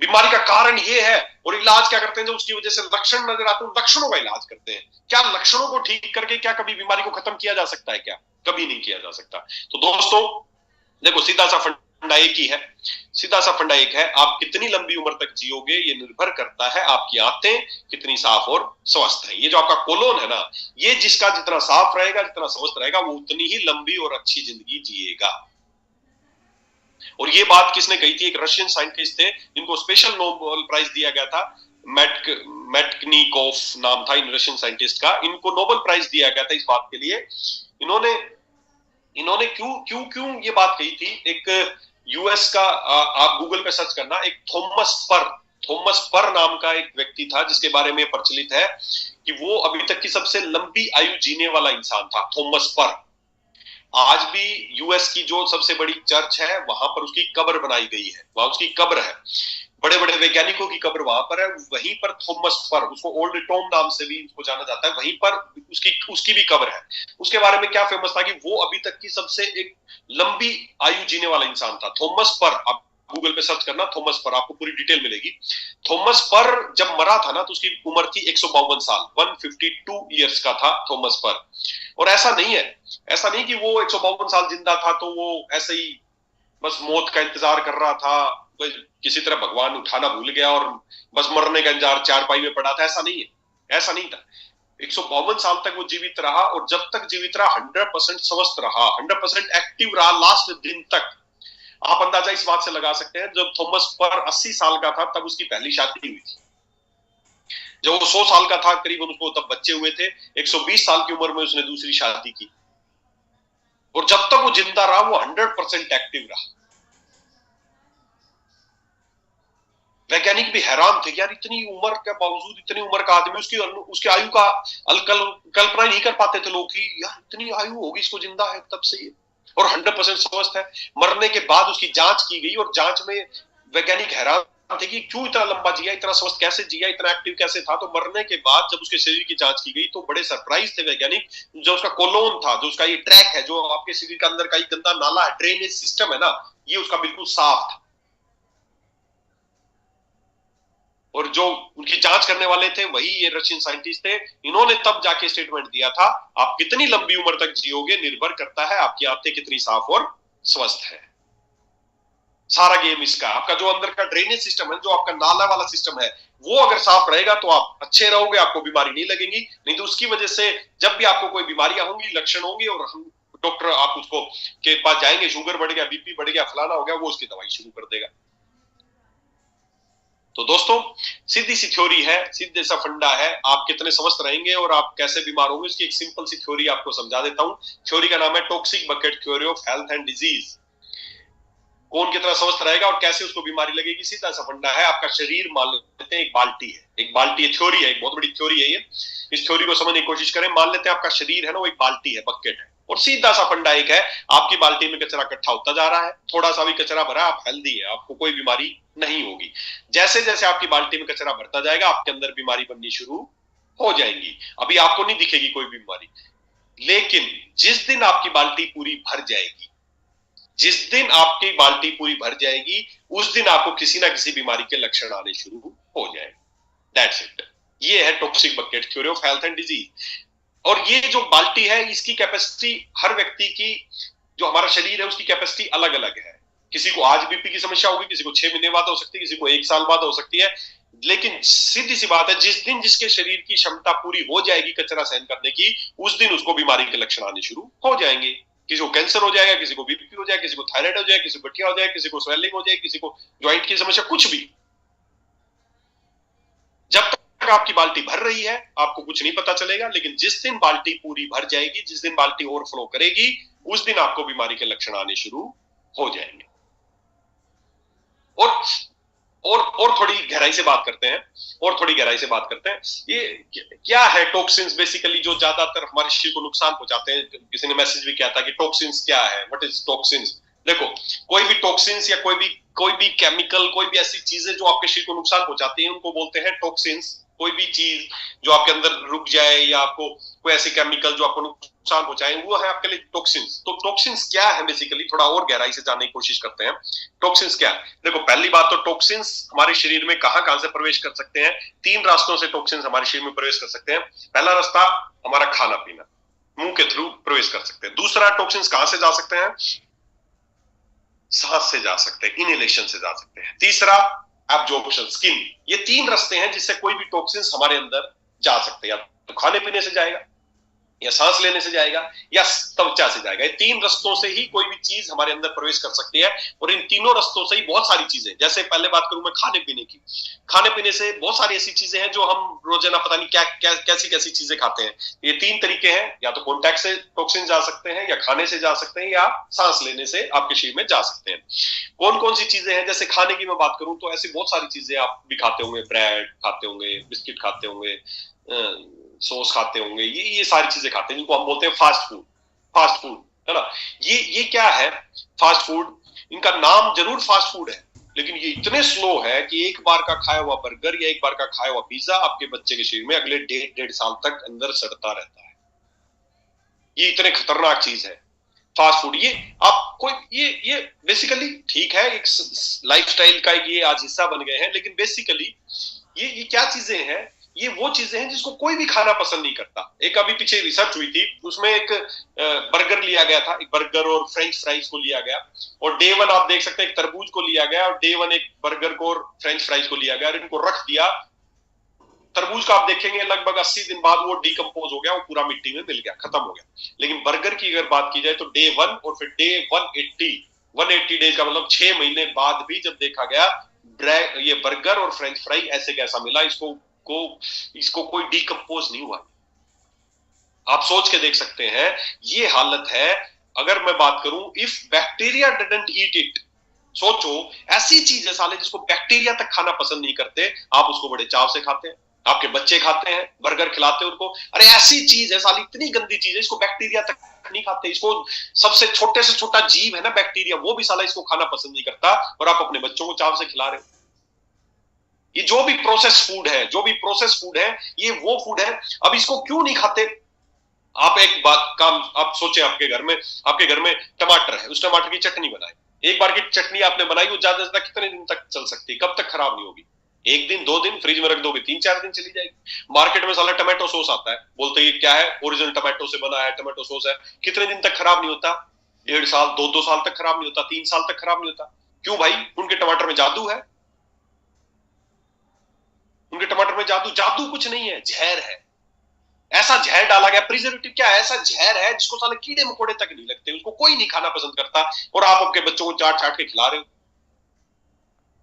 बीमारी का कारण ये है, और इलाज क्या करते हैं, जब उसकी वजह से लक्षण नजर आते हैं लक्षणों का इलाज करते हैं। क्या लक्षणों को ठीक करके क्या कभी बीमारी को खत्म किया जा सकता है? क्या कभी नहीं किया जा सकता। तो दोस्तों देखो, सीधा सा फंडा एक ही है, सीधा सा फंडा एक है, आप कितनी लंबी उम्र तक जियोगे ये निर्भर करता है आपकी आंतें कितनी साफ और स्वस्थ है। ये जो आपका कोलोन है ना, ये जिसका जितना साफ रहेगा, जितना स्वस्थ रहेगा, वो उतनी ही लंबी और अच्छी जिंदगी जिएगा। और ये बात किसने कही थी? एक रशियन साइंटिस्ट थे जिनको स्पेशल नोबेल प्राइज दिया गया था, मेटकनिकोफ नाम था इन रशियन साइंटिस्ट का। इनको नोबेल प्राइज दिया गया था इस बात के लिए। इन्होंने इन्होंने क्यों क्यों क्यों ये बात कही थी? एक यूएस का आप गूगल पे सर्च करना, एक थॉमस पर नाम का एक व्यक्ति था जिसके बारे में प्रचलित है कि वो अभी तक की सबसे लंबी आयु जीने वाला इंसान था, थॉमस पर। आज भी यूएस की जो सबसे बड़ी चर्च है वहां पर उसकी कब्र बनाई गई है, वहां उसकी कब्र है, बड़े बड़े वैज्ञानिकों की कब्र वहां पर है। वहीं पर थॉमस पर, उसको ओल्ड टॉम नाम से भी उसको जाना जाता है, वहीं पर उसकी भी कब्र है। उसके बारे में क्या फेमस था कि वो अभी तक की सबसे एक लंबी आयु जीने वाला इंसान था, थॉमस पर। आप गूगल पे सर्च करना थॉमस पर, आपको पूरी डिटेल मिलेगी। थॉमस पर जब मरा था ना तो उसकी उम्र थी 152 साल, 152 ईयर्स का था थॉमस पर। और ऐसा नहीं कि वो 152 साल जिंदा था तो वो ऐसे ही बस मौत का इंतजार कर रहा था, किसी तरह भगवान उठाना भूल गया और बस मरने का इंतजार चारपाई में पड़ा था। ऐसा नहीं था। 152 साल तक वो जीवित रहा, और जब तक जीवित रहा 100% स्वस्थ रहा, 100% एक्टिव रहा लास्ट दिन तक। आप अंदाजा इस बात से लगा सकते हैं, जब थॉमस पर 80 साल का था तब उसकी पहली शादी हुई थी। जब वो 100 साल का था करीबन, उसको तब बच्चे हुए थे। 120 साल की उम्र में उसने दूसरी शादी की, और जब तक वो जिंदा रहा वो 100% एक्टिव रहा। वैज्ञानिक भी हैरान थे कि यार इतनी उम्र के बावजूद, इतनी उम्र का आदमी, उसकी आयु का कल्पना नहीं कर पाते थे लोग कि यार इतनी आयु होगी इसको, जिंदा है तब से ये, और 100% स्वस्थ है। मरने के बाद उसकी जांच की गई, और जांच में वैज्ञानिक हैरान थे कि क्यों इतना लंबा जिया, इतना स्वस्थ कैसे जिया, इतना एक्टिव कैसे था। तो मरने के बाद जब उसके शरीर की जांच की गई तो बड़े सरप्राइज थे वैज्ञानिक। जो उसका कोलोन था, जो उसका ये ट्रैक है, जो आपके शरीर के अंदर का एक गंदा नाला है, ड्रेनेज सिस्टम है ना, ये उसका बिल्कुल साफ था। और जो उनकी जांच करने वाले थे वही ये रशियन साइंटिस्ट थे। इन्होंने तब जाके स्टेटमेंट दिया था, आप कितनी लंबी उम्र तक जियोगे निर्भर करता है आपकी आंतें कितनी साफ और स्वस्थ है। सारा गेम इसका, आपका जो अंदर का ड्रेनेज सिस्टम है, जो आपका नाला वाला सिस्टम है, वो अगर साफ रहेगा तो आप अच्छे रहोगे, आपको बीमारी नहीं लगेगी। नहीं तो उसकी वजह से जब भी आपको कोई बीमारियां होंगी, लक्षण होंगे, और हम डॉक्टर आप उसको के पास जाएंगे, शुगर बढ़ गया, बीपी बढ़ गया, फलाना हो गया, वो उसकी दवाई शुरू कर देगा। तो दोस्तों, सीधी सी थ्योरी है, सीधे सा फंडा है, आप कितने स्वस्थ रहेंगे और आप कैसे बीमार होंगे इसकी एक सिंपल सी थ्योरी आपको समझा देता हूं। थ्योरी का नाम है toxic bucket theory of health and disease. कौन कितना स्वस्थ रहेगा और कैसे उसको बीमारी लगेगी, सीधा सा फंडा है। आपका शरीर मान लेते हैं एक बाल्टी है, थ्योरी है, एक बहुत बड़ी थ्योरी है ये। इस थ्योरी को समझने की कोशिश करें। मान लेते हैं आपका शरीर है ना, वो एक बाल्टी है, बकेट है, और सीधा सा फंडा एक है, आपकी बाल्टी में कचरा इकट्ठा होता जा रहा है, थोड़ा सा भी कचरा भरा, आप हेल्दी है, आपको कोई बीमारी नहीं होगी। जैसे जैसे आपकी बाल्टी में कचरा भरता जाएगा आपके अंदर बीमारी बननी शुरू हो जाएंगी। अभी आपको नहीं दिखेगी कोई बीमारी, लेकिन जिस दिन आपकी बाल्टी पूरी भर जाएगी, उस दिन आपको किसी ना किसी बीमारी के लक्षण आने शुरू हो जाएंगे। That's it. ये है toxic bucket theory of health and disease. और ये जो बाल्टी है, इसकी कैपेसिटी हर व्यक्ति की, जो हमारा शरीर है उसकी कैपेसिटी अलग अलग है। किसी को आज बीपी की समस्या होगी, किसी को 6 महीने बाद हो सकती है, किसी को 1 साल बाद हो सकती है। लेकिन सीधी सी बात है, जिस दिन जिसके शरीर की क्षमता पूरी हो जाएगी कचरा सहन करने की, उस दिन उसको बीमारी के लक्षण आने शुरू हो जाएंगे। किसी को कैंसर हो जाएगा, किसी को बीपी हो जाएगा, किसी को थायराइड हो जाएगा, किसी को गठिया हो जाएगा, किसी को स्वेलिंग हो जाएगी, किसी को ज्वाइंट की समस्या, कुछ भी। जब तक आपकी बाल्टी भर रही है आपको कुछ नहीं पता चलेगा, लेकिन जिस दिन बाल्टी पूरी भर जाएगी, जिस दिन बाल्टी ओवरफ्लो करेगी, उस दिन आपको बीमारी के लक्षण आने शुरू हो जाएंगे। और थोड़ी गहराई से बात करते हैं, ये क्या है टॉक्सिन्स बेसिकली, जो ज्यादातर हमारे शरीर को नुकसान पहुंचाते हैं। किसी ने मैसेज भी किया था कि टॉक्सिन्स क्या है, व्हाट इज टॉक्सिन्स। देखो, कोई भी टॉक्सिन्स या कोई भी केमिकल, कोई भी ऐसी चीजें जो आपके शरीर को नुकसान पहुंचाती हैं, उनको बोलते हैं टॉक्सिन्स। कोई भी चीज जो आपके अंदर रुक जाए, या आपको कोई ऐसी केमिकल जो आपको नुकसान पहुंचाए, वो है आपके लिए टॉक्सिन्स। तो टॉक्सिन्स क्या है बेसिकली, थोड़ा और गहराई से जानने की कोशिश करते हैं। टॉक्सिन्स क्या है? देखो, पहली बात तो टॉक्सिन्स हमारे शरीर में कहां से प्रवेश कर सकते हैं। 3 रास्तों से टॉक्सिन्स हमारे शरीर में प्रवेश कर सकते हैं। पहला रास्ता हमारा खाना पीना, मुंह के थ्रू प्रवेश कर सकते हैं। दूसरा, टॉक्सिन्स कहां से जा सकते हैं? सांस से जा सकते हैं, इनहेलेशन से जा सकते हैं। तीसरा एब्जॉर्प्शन, स्किन। ये 3 रास्ते हैं जिससे कोई भी टॉक्सिन्स हमारे अंदर जा सकते हैं। या तो खाने पीने से जाएगा, या सांस लेने से जाएगा, या त्वचा से जाएगा। ये 3 रास्तों से ही कोई भी चीज हमारे अंदर प्रवेश कर सकती है। और इन तीनों रास्तों से ही बहुत सारी चीजें, जैसे पहले बात करूं मैं खाने पीने की, खाने पीने से बहुत सारी ऐसी चीजें हैं जो हम रोजाना पता नहीं कैसी कैसी चीजें खाते हैं। ये 3 तरीके हैं, या तो कॉन्टैक्ट से टॉक्सिन जा सकते हैं, या खाने से जा सकते हैं, या सांस लेने से आपके शरीर में जा सकते हैं। कौन कौन सी चीजें हैं? जैसे खाने की मैं बात करूं तो ऐसी बहुत सारी चीजें आप भी खाते होंगे, ब्रेड खाते होंगे, बिस्किट खाते होंगे, सॉस खाते होंगे, ये सारी चीजें खाते हैं, जिनको हम बोलते हैं फास्ट फूड। फास्ट फूड है ना, ये क्या है? फास्ट फूड, इनका नाम जरूर फास्ट फूड है, लेकिन ये इतने स्लो है कि एक बार का खाया हुआ बर्गर या एक बार का खाया हुआ पिज्जा आपके बच्चे के शरीर में अगले 1.5 साल तक अंदर सड़ता रहता है। ये इतने खतरनाक चीज है फास्ट फूड। ये आप कोई ये बेसिकली ठीक है, एक लाइफस्टाइल का ये आज हिस्सा बन गए हैं, लेकिन बेसिकली ये क्या चीजें हैं? ये वो चीजें हैं जिसको कोई भी खाना पसंद नहीं करता। एक अभी पीछे रिसर्च हुई थी, उसमें एक बर्गर लिया गया था, एक बर्गर और फ्रेंच फ्राइज को लिया गया, और डे 1 आप देख सकते हैं एक तरबूज को लिया गया, और डे 1 एक बर्गर को और फ्रेंच फ्राइज को लिया गया, और इनको रख दिया। तरबूज का आप देखेंगे लगभग 80 दिन बाद वो डिकम्पोज हो गया, वो पूरा मिट्टी में मिल गया, खत्म हो गया। लेकिन बर्गर की अगर बात की जाए तो डे 1 और फिर डे 180 डेज का मतलब 6 महीने बाद भी जब देखा गया, ये बर्गर और फ्रेंच फ्राई ऐसे कैसा मिला, इसको कोई डिकम्पोज नहीं हुआ। आप सोच के देख सकते हैं ये हालत है। अगर मैं बात करूं, if bacteria didn't eat it, सोचो ऐसी चीज है साले जिसको बैक्टीरिया तक खाना पसंद नहीं करते, आप उसको बड़े चाव से खाते हैं, आपके बच्चे खाते हैं, बर्गर खिलाते हैं उनको। अरे ऐसी चीज है साली, इतनी गंदी चीज है, इसको बैक्टीरिया तक नहीं खाते, इसको सबसे छोटे से छोटा जीव है ना बैक्टीरिया, वो भी साला इसको खाना पसंद नहीं करता, और आप अपने बच्चों को चाव से खिला रहे हो। ये जो भी प्रोसेस फूड है, ये वो फूड है। अब इसको क्यों नहीं खाते? आप एक बात काम आप सोचे, आपके घर में टमाटर है, उस टमाटर की चटनी बनाए। एक बार की चटनी आपने बनाई, वो ज्यादा से ज्यादा कितने दिन तक चल सकती है? कब तक खराब नहीं होगी? 1 दिन 2 दिन फ्रिज में रख दोगे, 3-4 दिन चली जाएगी। मार्केट में साला टमाटो सॉस आता है, बोलते हैं क्या है, ओरिजिनल टमाटो से बना है, टमाटो सॉस है। कितने दिन तक खराब नहीं होता? 1.5 साल, 2 साल तक खराब नहीं होता, 3 साल तक खराब नहीं होता। क्यों भाई? उनके टमाटर में जादू है। उनके टमाटर में जादू कुछ नहीं है, जहर है। ऐसा जहर डाला गया, प्रिजर्वेटिव क्या है? ऐसा जहर है जिसको साले कीड़े मकोड़े तक नहीं लगते, उसको कोई नहीं खाना पसंद करता, और आप आपके बच्चों को चाट चाट के खिला रहे हो।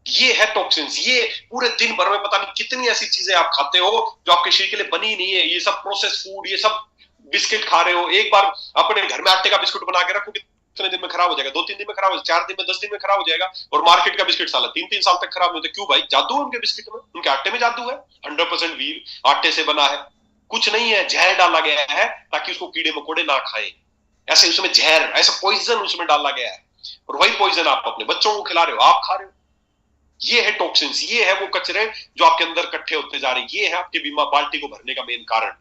ये है टॉक्सिन्स। ये पूरे दिन भर में पता नहीं कितनी ऐसी चीजें आप खाते हो जो आपके शरीर के लिए बनी नहीं है। ये सब प्रोसेस फूड, ये सब बिस्किट खा रहे हो। एक बार अपने घर में आटे का बिस्कुट बना के रखो, कितने दिन में खराब हो जाएगा? 2-3 दिन में खराब हो जाएगा, 4 दिन में, 10 दिन में खराब हो जाएगा। और मार्केट का बिस्किट साला 3-3 साल तक खराब नहीं होता। क्यों भाई? जादू है उनके बिस्किट में, उनके आटे में जादू है। 100% वीर आटे से बना है, कुछ नहीं है, जहर डाला गया है ताकि उसको कीड़े मकोड़े ना खाएं। ऐसे उसमें जहर, ऐसा पॉइजन उसमें डाला गया है, और वही पॉइजन आप अपने बच्चों को खिला रहे हो, आप खा रहे हो। ये है टॉक्सिन्स, ये है वो कचरे जो आपके अंदर इकट्ठे होते जा रहे हैं। ये है आपके बीमा बाल्टी को भरने का मेन कारण।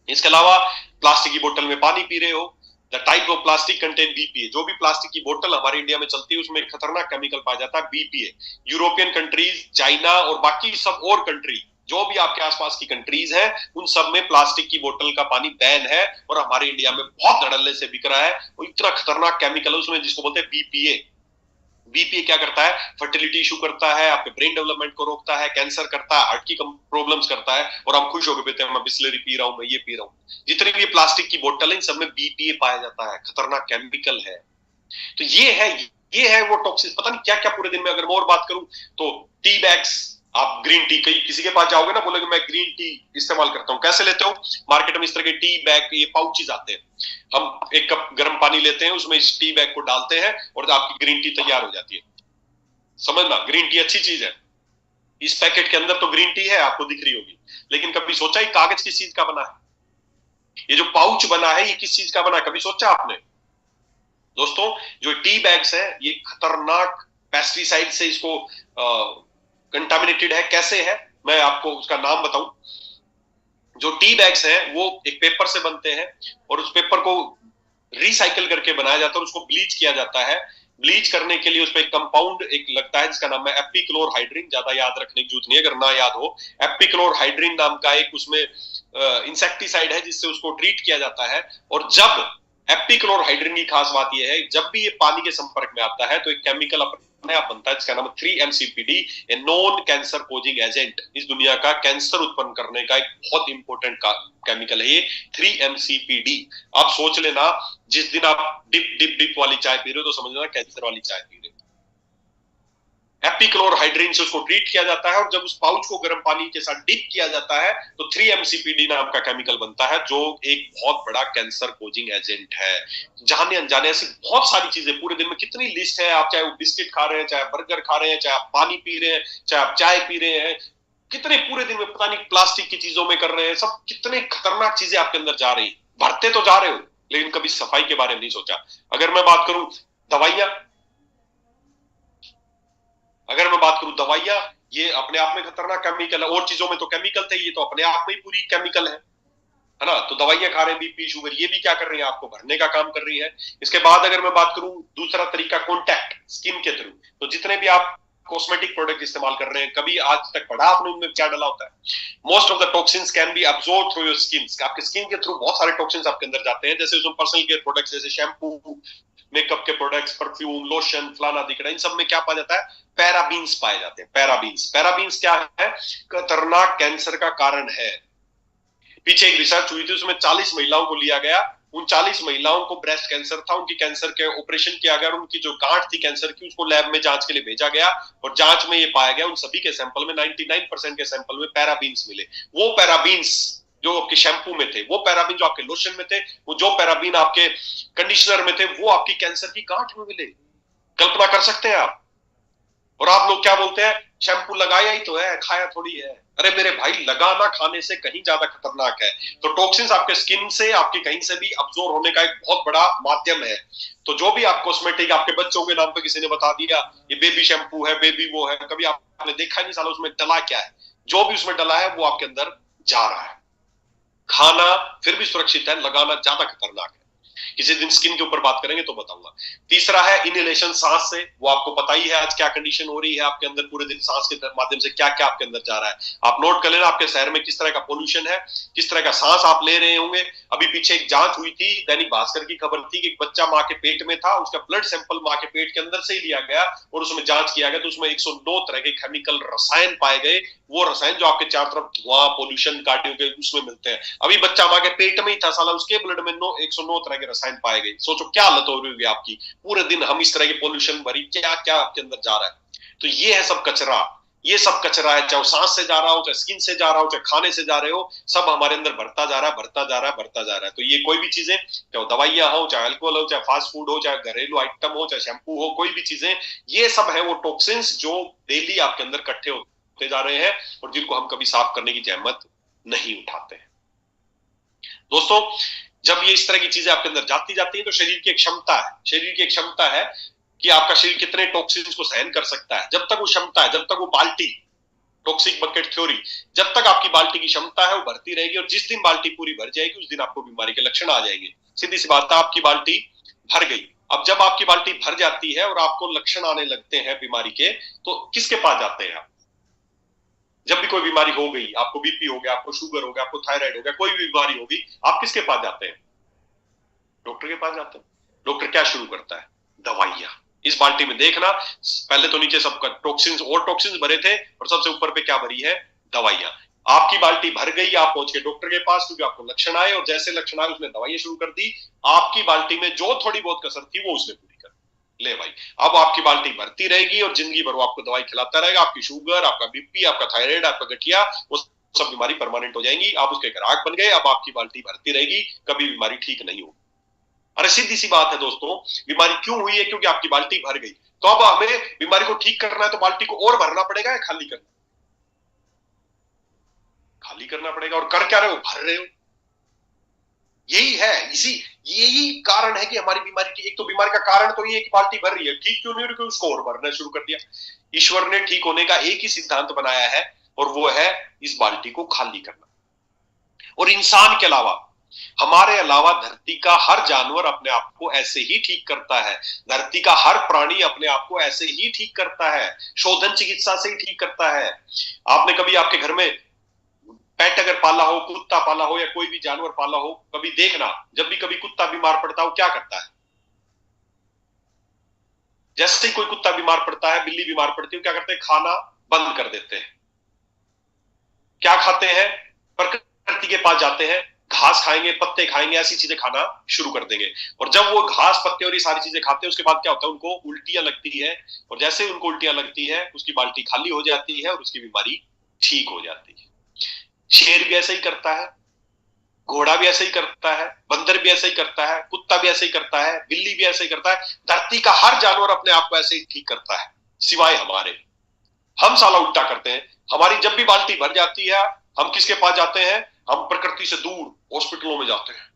इसके अलावा प्लास्टिक की बोतल में पानी पी रहे हो, the type of plastic contain BPA. जो भी प्लास्टिक की बोतल हमारे इंडिया में चलती है उसमें खतरनाक केमिकल पाया जाता है, बीपीए। यूरोपियन कंट्रीज, चाइना और बाकी सब और कंट्री, जो भी आपके आसपास की कंट्रीज है, उन सब में प्लास्टिक की बोतल का पानी बैन है, और हमारे इंडिया में बहुत धड़ल्ले से बिक रहा है। और इतना खतरनाक केमिकल है उसमें जिसको बोलते हैं बीपीए। बीपीए क्या करता है? फर्टिलिटी इशू करता है, आपके ब्रेन डेवलपमेंट को रोकता है, कैंसर करता है, हार्ट की प्रॉब्लम्स करता है, और हम खुश होकर पीते हैं, मैं बिस्लरी पी रहा हूं, मैं ये पी रहा हूं। जितनी भी प्लास्टिक की बोतल है, इन सब में बीपीए पाया जाता है, खतरनाक केमिकल है। तो ये है वो टॉक्सिक। पता नहीं क्या क्या पूरे दिन में। अगर मैं और बात करूं तो टी बैग्स, आप ग्रीन टी, कहीं किसी के पास जाओगे ना, बोलोगे मैं ग्रीन टी इस्तेमाल करता हूं, कैसे लेते हो? मार्केट में इस तरह के टी बैग, ये पाउचेज आते हैं, हम एक कप गर्म पानी लेते हैं, उसमें इस टी बैग को डालते हैं, और आपकी ग्रीन टी तैयार हो जाती है। समझना, ग्रीन टी अच्छी चीज है। इस पैकेट के अंदर तो ग्रीन टी है, आपको दिख रही होगी, लेकिन कभी सोचा ही कागज किस चीज का बना है? ये जो पाउच बना है, ये किस चीज का बना है? कभी सोचा आपने? दोस्तों, जो टी बैग्स है, ये खतरनाक पेस्टिसाइड से इसको कंटामिनेटेड है। कैसे है, मैं आपको उसका नाम बताऊं। जो टी बैग्स हैं वो एक पेपर से बनते हैं, और उस पेपर को रिसाइकल करके बनाया जाता है, और उसको ब्लीच किया जाता है। ब्लीच करने के लिए उस पर एक कंपाउंड एक लगता है जिसका नाम है एपिक्लोरहाइड्रिन। ज्यादा याद रखने की जरूरत नहीं है, अगर ना याद हो। एपिक्लोरहाइड्रिन नाम का एक उसमें इंसेक्टिसाइड है जिससे उसको ट्रीट किया जाता है। और जब एपिक्लोरहाइड्रिन की खास बात यह है, जब भी ये पानी के संपर्क में आता है तो एक केमिकल अपने आप बनता है जिसका नाम है 3-MCPD, a non cancer causing agent. इस दुनिया का कैंसर उत्पन्न करने का एक बहुत इंपॉर्टेंट केमिकल है ये 3-MCPD। आप सोच लेना, जिस दिन आप डिप डिप डिप वाली चाय पी रहे हो तो समझ लेना कैंसर वाली चाय पी रहे हो। एपिक्लोरहाइड्रिन से उसको ट्रीट किया जाता है, और जब उस पाउच को गर्म पानी के साथ डिप किया जाता है तो 3-MCPD नाम का केमिकल बनता है, जो एक बहुत बड़ा कैंसर कोजिंग एजेंट है। जाने अनजाने ऐसी बहुत सारी चीजें, पूरे दिन में कितनी लिस्ट है, आप चाहे वो बिस्किट खा रहे हैं, चाहे बर्गर खा रहे हैं, चाहे आप पानी पी रहे हैं, चाहे आप चाय पी रहे हैं, कितने पूरे दिन में पता नहीं प्लास्टिक की चीजों में कर रहे हैं, सब कितने खतरनाक चीजें आपके अंदर जा रही, भरते तो जा रहे हो लेकिन कभी सफाई के बारे में नहीं सोचा। अगर मैं बात करूं दवाइयां, दवाइयां, ये अपने आप में खतरनाक केमिकल है। और चीजों में तो केमिकल थे, ये तो अपने आप में ही पूरी केमिकल है ना। तो दवाइयां खा रहे हैं, बीपी शुगर, ये भी क्या कर रही है, आपको भरने का काम कर रही है। इसके बाद अगर मैं बात करूं दूसरा तरीका, कॉन्टैक्ट स्किन के थ्रू, तो जितने भी आप कॉस्मेटिक प्रोडक्ट इस्तेमाल कर रहे हैं, कभी आज तक पढ़ा आपने उनमें क्या डला होता है? Most of the toxins can be absorb through your skin. आपके स्किन के थ्रू बहुत सारे टॉक्सिन्स आपके अंदर जाते हैं, जैसे उसमें पर्सनल केयर प्रोडक्ट्स, जैसे शैम्पू, मेकअप के प्रोडक्ट्स, परफ्यूम, लोशन, फलाना दिखना, इन सब में क्या पाया जाता है? पैराबीन्स पाए जाते हैं। पैराबीन्स क्या है? खतरनाक कैंसर का कारण है। पीछे एक रिसर्च हुई थी, उसमें 40 महिलाओं को लिया गया, उन 40 महिलाओं को ब्रेस्ट कैंसर था, उनकी कैंसर के ऑपरेशन किया गया, और उनकी जो गांठ थी कैंसर की उसको लैब में जांच के लिए भेजा गया, और जांच में ये पाया गया उन सभी के सैंपल में 99% के सैंपल में पैराबीन्स मिले। वो पैराबीन्स जो आपके शैम्पू में थे, वो पैराबीन जो आपके लोशन में थे, वो जो पैराबीन आपके कंडीशनर में थे, वो आपकी कैंसर की गांठ में मिले। कल्पना कर सकते हैं आप? और आप लोग क्या बोलते हैं, शैम्पू लगाया ही तो है, खाया थोड़ी है। अरे मेरे भाई, लगाना खाने से कहीं ज्यादा खतरनाक है। तो टॉक्सिन्स आपके स्किन से, आपके कहीं से भी अब्सॉर्ब होने का एक बहुत बड़ा माध्यम है। तो जो भी आप कॉस्मेटिक, आपके बच्चों के नाम पे किसी ने बता दिया ये बेबी शैम्पू है, बेबी वो है, कभी आपने देखा नहीं साला उसमें डला क्या है। जो भी उसमें डला है वो आपके अंदर जा रहा है। खाना फिर भी सुरक्षित है, लगाना ज्यादा खतरनाक है। किसी दिन स्किन के ऊपर बात करेंगे तो बताऊंगा। तीसरा है इनहेलेशन, सांस से। वो आपको पता ही है आज क्या कंडीशन हो रही है आपके अंदर, पूरे दिन सांस के माध्यम से क्या क्या आपके अंदर जा रहा है। आप नोट कर लेना आपके शहर में किस तरह का पोल्यूशन है, किस तरह का सांस आप ले रहे होंगे। अभी पीछे एक जांच हुई थी, दैनिक भास्कर की खबर थी कि एक बच्चा मां के पेट में था, उसका ब्लड सैंपल मां के पेट के अंदर से ही लिया गया और उसमें जांच किया गया, तो उसमें 109 तरह के केमिकल रसायन पाए गए। वो रसायन जो आपके चारों तरफ धुआं, पोल्यूशन, गाड़ियों के उसमें मिलते हैं। अभी बच्चा मां के पेट में ही था, साला उसके ब्लड में 109 तरह के रसायन पाए गए। सोचो क्या हालत हो रही होगी आपकी। पूरे दिन हम इस तरह की पोल्यूशन भरी, क्या क्या आपके अंदर जा रहा है। तो ये है सब कचरा, ये सब कचरा है, चाहे वो सांस से जा रहा हो, चाहे स्किन से जा रहा हो, चाहे खाने से जा रहे हो, सब हमारे अंदर बढ़ता जा रहा है, बढ़ता जा रहा है, बढ़ता जा रहा है। तो ये कोई भी चीजें, चाहे दवाइयां हो, चाहे अल्कोहल हो, चाहे फास्ट फूड हो, चाहे घरेलू आइटम हो, चाहे शैम्पू हो, कोई भी चीजें, ये सब है वो टॉक्सिन्स जो डेली आपके अंदर इकट्ठे होते जा रहे हैं और जिनको हम कभी साफ करने की जहमत नहीं उठाते हैं। दोस्तों, जब ये इस तरह की चीजें आपके अंदर जाती है तो शरीर की एक क्षमता है कि आपका शरीर कितने टॉक्सिन्स को सहन कर सकता है। जब तक वो क्षमता है, जब तक वो बाल्टी, टॉक्सिक बकेट थ्योरी, जब तक आपकी बाल्टी की क्षमता है वो भरती रहेगी, और जिस दिन बाल्टी पूरी भर जाएगी उस दिन आपको बीमारी के लक्षण आ जाएंगे। सीधी सी बात है, आपकी बाल्टी भर गई। अब जब आपकी बाल्टी भर जाती है और आपको लक्षण आने लगते हैं बीमारी के, तो किसके पास जाते हैं आप? जब भी कोई बीमारी हो गई, आपको बीपी हो गया, आपको शुगर हो गया, आपको थायराइड हो गया, कोई भी बीमारी होगी, आप किसके पास जाते हैं? डॉक्टर के पास जाते हैं। डॉक्टर क्या शुरू करता है? दवाइयां। इस बाल्टी में देखना, पहले तो नीचे सब टॉक्सिन्स और टॉक्सिन्स भरे थे, और सबसे ऊपर पे क्या भरी है? दवाइयां। आपकी बाल्टी भर गई, आप पहुंच गए डॉक्टर के पास क्योंकि आपको लक्षण आए, और जैसे लक्षण आए उसने दवाइयां शुरू कर दी। आपकी बाल्टी में जो थोड़ी बहुत कसर थी वो उसने पूरी कर ले भाई। अब आपकी बाल्टी भरती रहेगी और जिंदगी भर वो आपको दवाई खिलाता रहेगा। आपकी शुगर, आपका बीपी, आपका थायराइड, आपका गठिया, वो सब बीमारी परमानेंट हो जाएंगी। आप उसके ग्राहक बन गए। अब आपकी बाल्टी भरती रहेगी, कभी बीमारी ठीक नहीं होगी। अरे सीधी सी बात है दोस्तों, बीमारी क्यों हुई है? क्योंकि आपकी बाल्टी भर गई। तो अब हमें बीमारी को ठीक करना है तो बाल्टी को और भरना पड़ेगा या खाली करना? खाली करना पड़ेगा। और कर क्या रहे हो? भर रहे हो। यही है, यही कारण है कि हमारी बीमारी की, एक तो बीमारी का कारण तो ये है कि बाल्टी भर रही है, ठीक क्यों नहीं हो रही, उसको और भरना शुरू कर दिया। ईश्वर ने ठीक होने का एक ही सिद्धांत बनाया है, और वो है इस बाल्टी को खाली करना। और इंसान के अलावा, हमारे अलावा धरती का हर जानवर अपने आप को ऐसे ही ठीक करता है। धरती का हर प्राणी अपने आप को ऐसे ही ठीक करता है, शोधन चिकित्सा से ही ठीक करता है। आपने कभी आपके घर में पेट अगर पाला हो, कुत्ता पाला हो या कोई भी जानवर पाला हो, कभी देखना जब भी कभी कुत्ता बीमार पड़ता हो क्या करता है। जैसे ही कोई कुत्ता बीमार पड़ता है, बिल्ली बीमार पड़ती है, क्या करते हैं, खाना बंद कर देते हैं। क्या खाते हैं, प्रकृति के पास जाते हैं, घास खाएंगे, पत्ते खाएंगे, ऐसी चीजें खाना शुरू कर देंगे। और जब वो घास पत्ते और ये सारी चीजें खाते हैं, उसके बाद क्या होता है, उनको उल्टियां लगती है। और जैसे ही उनको उल्टियां लगती है, उसकी बाल्टी खाली हो जाती है और उसकी बीमारी ठीक हो जाती है। शेर भी ऐसा ही करता है, घोड़ा भी ऐसा ही करता है, बंदर भी ऐसा ही करता है, कुत्ता भी ऐसा ही करता है, बिल्ली भी ऐसा ही करता है। धरती का हर जानवर अपने आप को ऐसे ही ठीक करता है, सिवाय हमारे। हम साला उल्टा करते हैं। हमारी जब भी बाल्टी भर जाती है, हम किसके पास जाते हैं, हम प्रकृति से दूर हॉस्पिटलों में जाते हैं,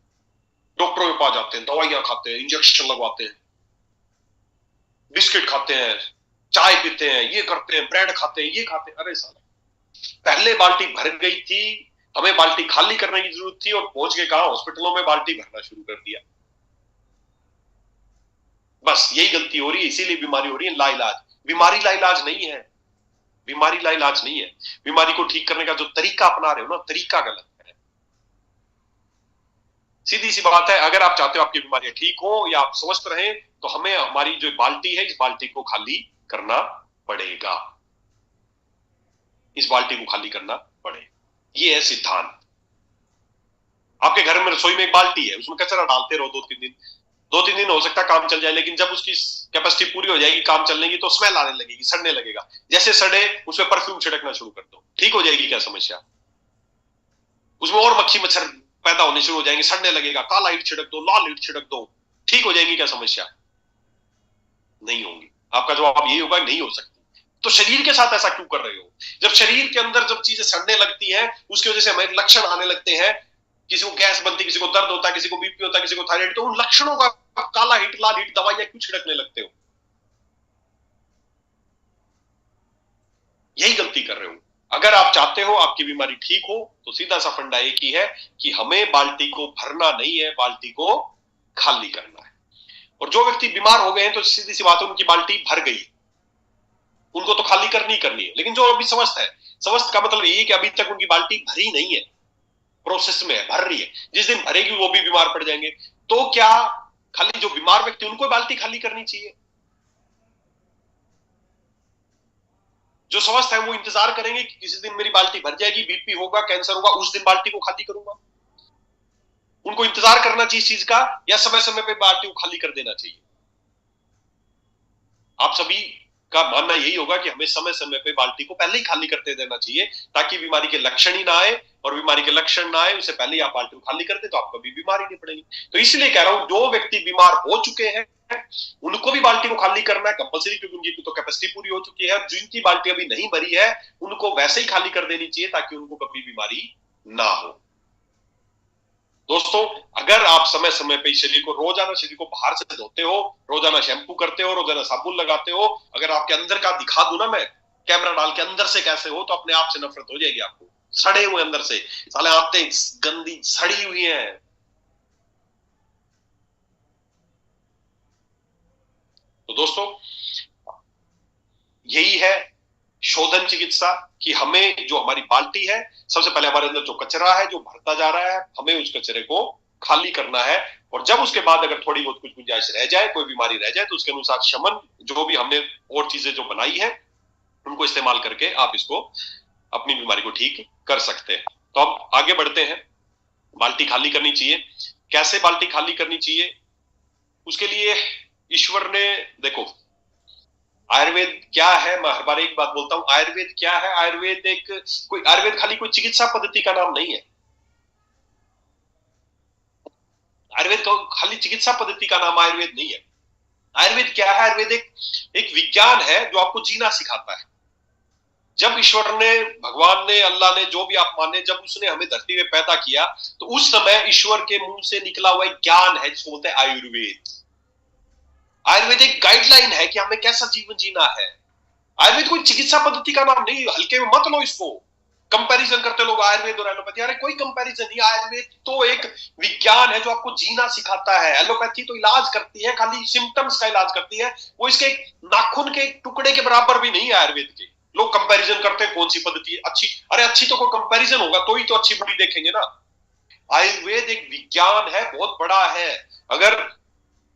डॉक्टरों के पास जाते हैं, दवाइयां खाते हैं, इंजेक्शन लगवाते हैं, बिस्किट खाते हैं, चाय पीते हैं, ये करते हैं, ब्रेड खाते हैं, ये खाते हैं। अरे साला, पहले बाल्टी भर गई थी, हमें बाल्टी खाली करने की जरूरत थी, और पहुंच के कहा हॉस्पिटलों में बाल्टी भरना शुरू कर दिया। बस यही गलती हो रही है, इसीलिए बीमारी हो रही है लाइलाज। बीमारी लाइलाज नहीं है, बीमारी लाइलाज नहीं है। बीमारी को ठीक करने का जो तरीका अपना रहे हो ना, तरीका गलत है। सीधी सी बात है, अगर आप चाहते हो आपकी बीमारियां ठीक हो या आप स्वस्थ रहें, तो हमें हमारी जो बाल्टी है, इस बाल्टी को खाली करना पड़ेगा। इस बाल्टी को खाली करना पड़ेगा, ये है सिद्धांत। आपके घर में रसोई में एक बाल्टी है, उसमें कचरा डालते रहो 2-3 दिन हो सकता है काम चल जाए, लेकिन जब उसकी कैपेसिटी पूरी हो जाएगी काम चलने की, तो स्मेल आने लगेगी, सड़ने लगेगा। जैसे सड़े उसमें परफ्यूम छिड़कना शुरू कर दो, ठीक हो जाएगी क्या समस्या? उसमें और मक्खी मच्छर पैदा होने शुरू हो जाएंगे, सड़ने लगेगा, काला ईट छिड़क दो, लाल ईट छिड़क दो, ठीक हो जाएगी क्या समस्या? नहीं होगी। आपका जवाब यही होगा, नहीं हो सकती। तो शरीर के साथ ऐसा क्यों कर रहे हो? जब शरीर के अंदर जब चीजें सड़ने लगती हैं, उसकी वजह से हमें लक्षण आने लगते हैं, किसी को गैस बनती, किसी को दर्द होता है, किसी को बीपी होता है, किसी को थायराइड, तो उन लक्षणों का काला हिट लाल हिट दवाइयां क्यों छिड़कने लगते हो? यही गलती कर रहे हो। अगर आप चाहते हो आपकी बीमारी ठीक हो, तो सीधा सा फंडा एक ही है कि हमें बाल्टी को भरना नहीं है, बाल्टी को खाली करना है। और जो व्यक्ति बीमार हो गए हैं, तो सीधी सी बात है, उनकी बाल्टी भर गई, उनको तो खाली करनी करनी है। लेकिन जो अभी स्वस्थ है, स्वस्थ का मतलब यही कि अभी तक उनकी बाल्टी भरी नहीं है, प्रोसेस में है, भर रही है। जिस दिन भरेगी वो भी बीमार पड़ जाएंगे। तो क्या खाली जो बीमार व्यक्ति उनको बाल्टी खाली करनी चाहिए? जो स्वस्थ है वो इंतजार करेंगे कि किसी दिन मेरी बाल्टी भर जाएगी, बीपी होगा, कैंसर होगा, उस दिन बाल्टी को खाली करूंगा। उनको इंतजार करना चाहिए इस चीज का, या समय समय पे बाल्टी को खाली कर देना चाहिए? आप सभी का मानना यही होगा कि हमें समय समय पे बाल्टी को पहले ही खाली करते देना चाहिए, ताकि बीमारी के लक्षण ही ना आए, और बीमारी के लक्षण ना आए उससे पहले ही आप बाल्टी को खाली कर दे, तो आपको भी बीमारी नहीं पड़ेगी। तो इसलिए कह रहा हूं, जो व्यक्ति बीमार हो चुके हैं उनको भी बाल्टी को खाली करना है कंपलसरी, क्योंकि उनकी तो कैपेसिटी पूरी हो चुकी है। जिनकी बाल्टी अभी नहीं भरी है, उनको वैसे ही खाली कर देनी चाहिए, ताकि उनको कभी बीमारी ना हो। दोस्तों, अगर आप समय समय पे शरीर को रोजाना शरीर को बाहर से धोते हो, रोजाना शैम्पू करते हो, रोजाना साबुन लगाते हो, अगर आपके अंदर का दिखा दूं ना मैं कैमरा डाल के, अंदर से कैसे हो, तो अपने आप से नफरत हो जाएगी आपको। सड़े हुए अंदर से, साले आते गंदी सड़ी हुई हैं। तो दोस्तों, यही है शोधन चिकित्सा, कि हमें जो हमारी बाल्टी है, सबसे पहले हमारे अंदर जो कचरा है जो भरता जा रहा है, हमें उस कचरे को खाली करना है। और जब उसके बाद अगर थोड़ी बहुत कुछ गुंजाइश रह जाए, कोई बीमारी रह जाए, तो उसके अनुसार शमन, जो भी हमने और चीजें जो बनाई है, उनको इस्तेमाल करके आप इसको अपनी बीमारी को ठीक कर सकते हैं। तो अब आगे बढ़ते हैं। बाल्टी खाली करनी चाहिए, कैसे बाल्टी खाली करनी चाहिए? उसके लिए ईश्वर ने, देखो आयुर्वेद क्या है, मैं हर बार एक बात बोलता हूं, आयुर्वेद क्या है? आयुर्वेद एक कोई, आयुर्वेद खाली कोई चिकित्सा पद्धति का नाम नहीं है। आयुर्वेद को खाली चिकित्सा पद्धति का नाम आयुर्वेद नहीं है। आयुर्वेद क्या है? आयुर्वेद एक विज्ञान है जो आपको जीना सिखाता है। जब ईश्वर ने, भगवान ने, अल्लाह ने, जो भी आप माने, जब उसने हमें धरती में पैदा किया, तो उस समय ईश्वर के मुंह से निकला हुआ एक ज्ञान है जिसको बोलते हैं आयुर्वेद। आयुर्वेद एक गाइडलाइन है कि हमें कैसा जीवन जीना है। आयुर्वेद कोई चिकित्सा पद्धति का नाम नहीं, हल्के में मत लो इसको। कंपैरिजन करते लोग आयुर्वेद और एलोपैथी, अरे कोई कंपैरिजन नहीं। आयुर्वेद तो एक विज्ञान है जो आपको जीना सिखाता है। एलोपैथी तो इलाज करती है, खाली सिम्टम्स का इलाज करती है, वो इसके नाखून के टुकड़े के बराबर भी नहीं है आयुर्वेद के। लोग कंपैरिजन करते हैं कौन सी पद्धति अच्छी, अरे अच्छी तो कोई कंपैरिजन होगा तो ही तो अच्छी बुरी देखेंगे ना। आयुर्वेद एक विज्ञान है, बहुत बड़ा है। अगर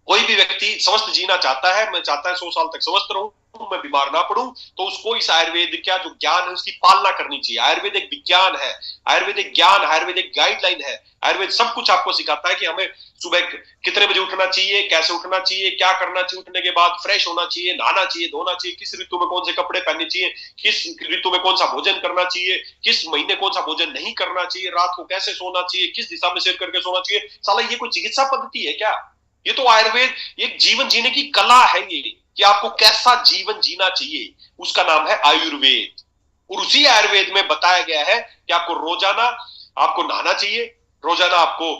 कोई भी व्यक्ति स्वस्थ जीना चाहता है, मैं चाहता है 100 साल तक स्वस्थ रहूं, मैं बीमार ना पड़ूं, तो उसको इस आयुर्वेद का जो ज्ञान है उसकी पालना करनी चाहिए। आयुर्वेद एक विज्ञान है, आयुर्वेद एक ज्ञान, आयुर्वेद एक गाइडलाइन है। आयुर्वेद सब कुछ आपको सिखाता है कि हमें सुबह कितने बजे उठना चाहिए, कैसे उठना चाहिए, क्या करना चाहिए, उठने के बाद फ्रेश होना चाहिए, नहाना चाहिए, धोना चाहिए, किस ऋतु में कौन से कपड़े पहनने चाहिए, किस ऋतु में कौन सा भोजन करना चाहिए, किस महीने कौन सा भोजन नहीं करना चाहिए, रात को कैसे सोना चाहिए, किस दिशा में सिर करके सोना चाहिए। साला ये कोई चिकित्सा पद्धति है क्या? ये तो आयुर्वेद एक जीवन जीने की कला है, ये कि आपको कैसा जीवन जीना चाहिए, उसका नाम है आयुर्वेद। और उसी आयुर्वेद में बताया गया है कि आपको रोजाना आपको नहाना चाहिए, रोजाना आपको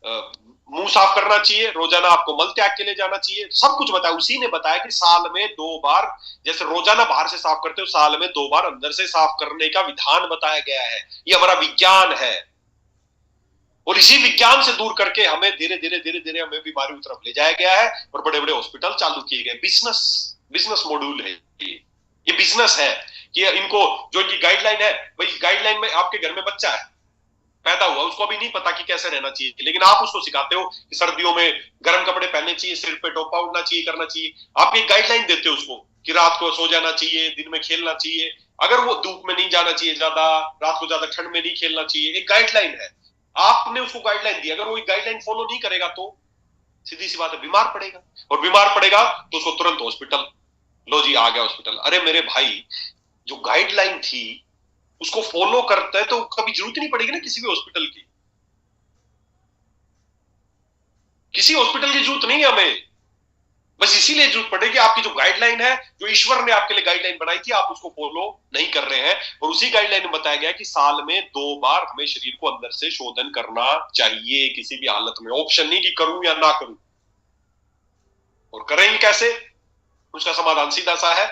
मुंह साफ करना चाहिए, रोजाना आपको मल त्याग के लिए जाना चाहिए, सब कुछ बताया। उसी ने बताया कि साल में 2 बार, जैसे रोजाना बाहर से साफ करते हो, साल में 2 बार अंदर से साफ करने का विधान बताया गया है। ये हमारा विज्ञान है। और इसी विज्ञान से दूर करके हमें धीरे धीरे धीरे धीरे हमें बीमारी की तरफ ले जाया गया है और बड़े बड़े हॉस्पिटल चालू किए गए। बिजनेस बिजनेस मॉड्यूल है ये बिजनेस है कि इनको जो इनकी गाइडलाइन है, भाई गाइडलाइन में आपके घर में बच्चा है पैदा हुआ, उसको अभी नहीं पता कि कैसे रहना चाहिए, लेकिन आप उसको सिखाते हो कि सर्दियों में गर्म कपड़े पहनने चाहिए, सिर पे टोपा उड़ना चाहिए, करना चाहिए। आप एक गाइडलाइन देते हो उसको कि रात को सो जाना चाहिए, दिन में खेलना चाहिए, अगर वो धूप में नहीं जाना चाहिए, ज्यादा रात को ज्यादा ठंड में नहीं खेलना चाहिए, एक गाइडलाइन है। आपने उसको गाइडलाइन दी, अगर वो गाइडलाइन फॉलो नहीं करेगा तो सीधी सी बात है बीमार पड़ेगा, और बीमार पड़ेगा तो उसको तुरंत हॉस्पिटल, लो जी आ गया हॉस्पिटल। अरे मेरे भाई, जो गाइडलाइन थी उसको फॉलो करता है तो कभी जरूरत नहीं पड़ेगी ना किसी भी हॉस्पिटल की। किसी हॉस्पिटल की जरूरत नहीं है हमें, बस इसीलिए जरूरत पड़ेगी आपकी जो गाइडलाइन है, जो ईश्वर ने आपके लिए गाइडलाइन बनाई थी, आप उसको फॉलो नहीं कर रहे हैं। और उसी गाइडलाइन में बताया गया कि साल में 2 बार हमें शरीर को अंदर से शोधन करना चाहिए, किसी भी हालत में। ऑप्शन नहीं कि करूं या ना करूं। और करेंगे कैसे, उसका समाधान सीधा सा है।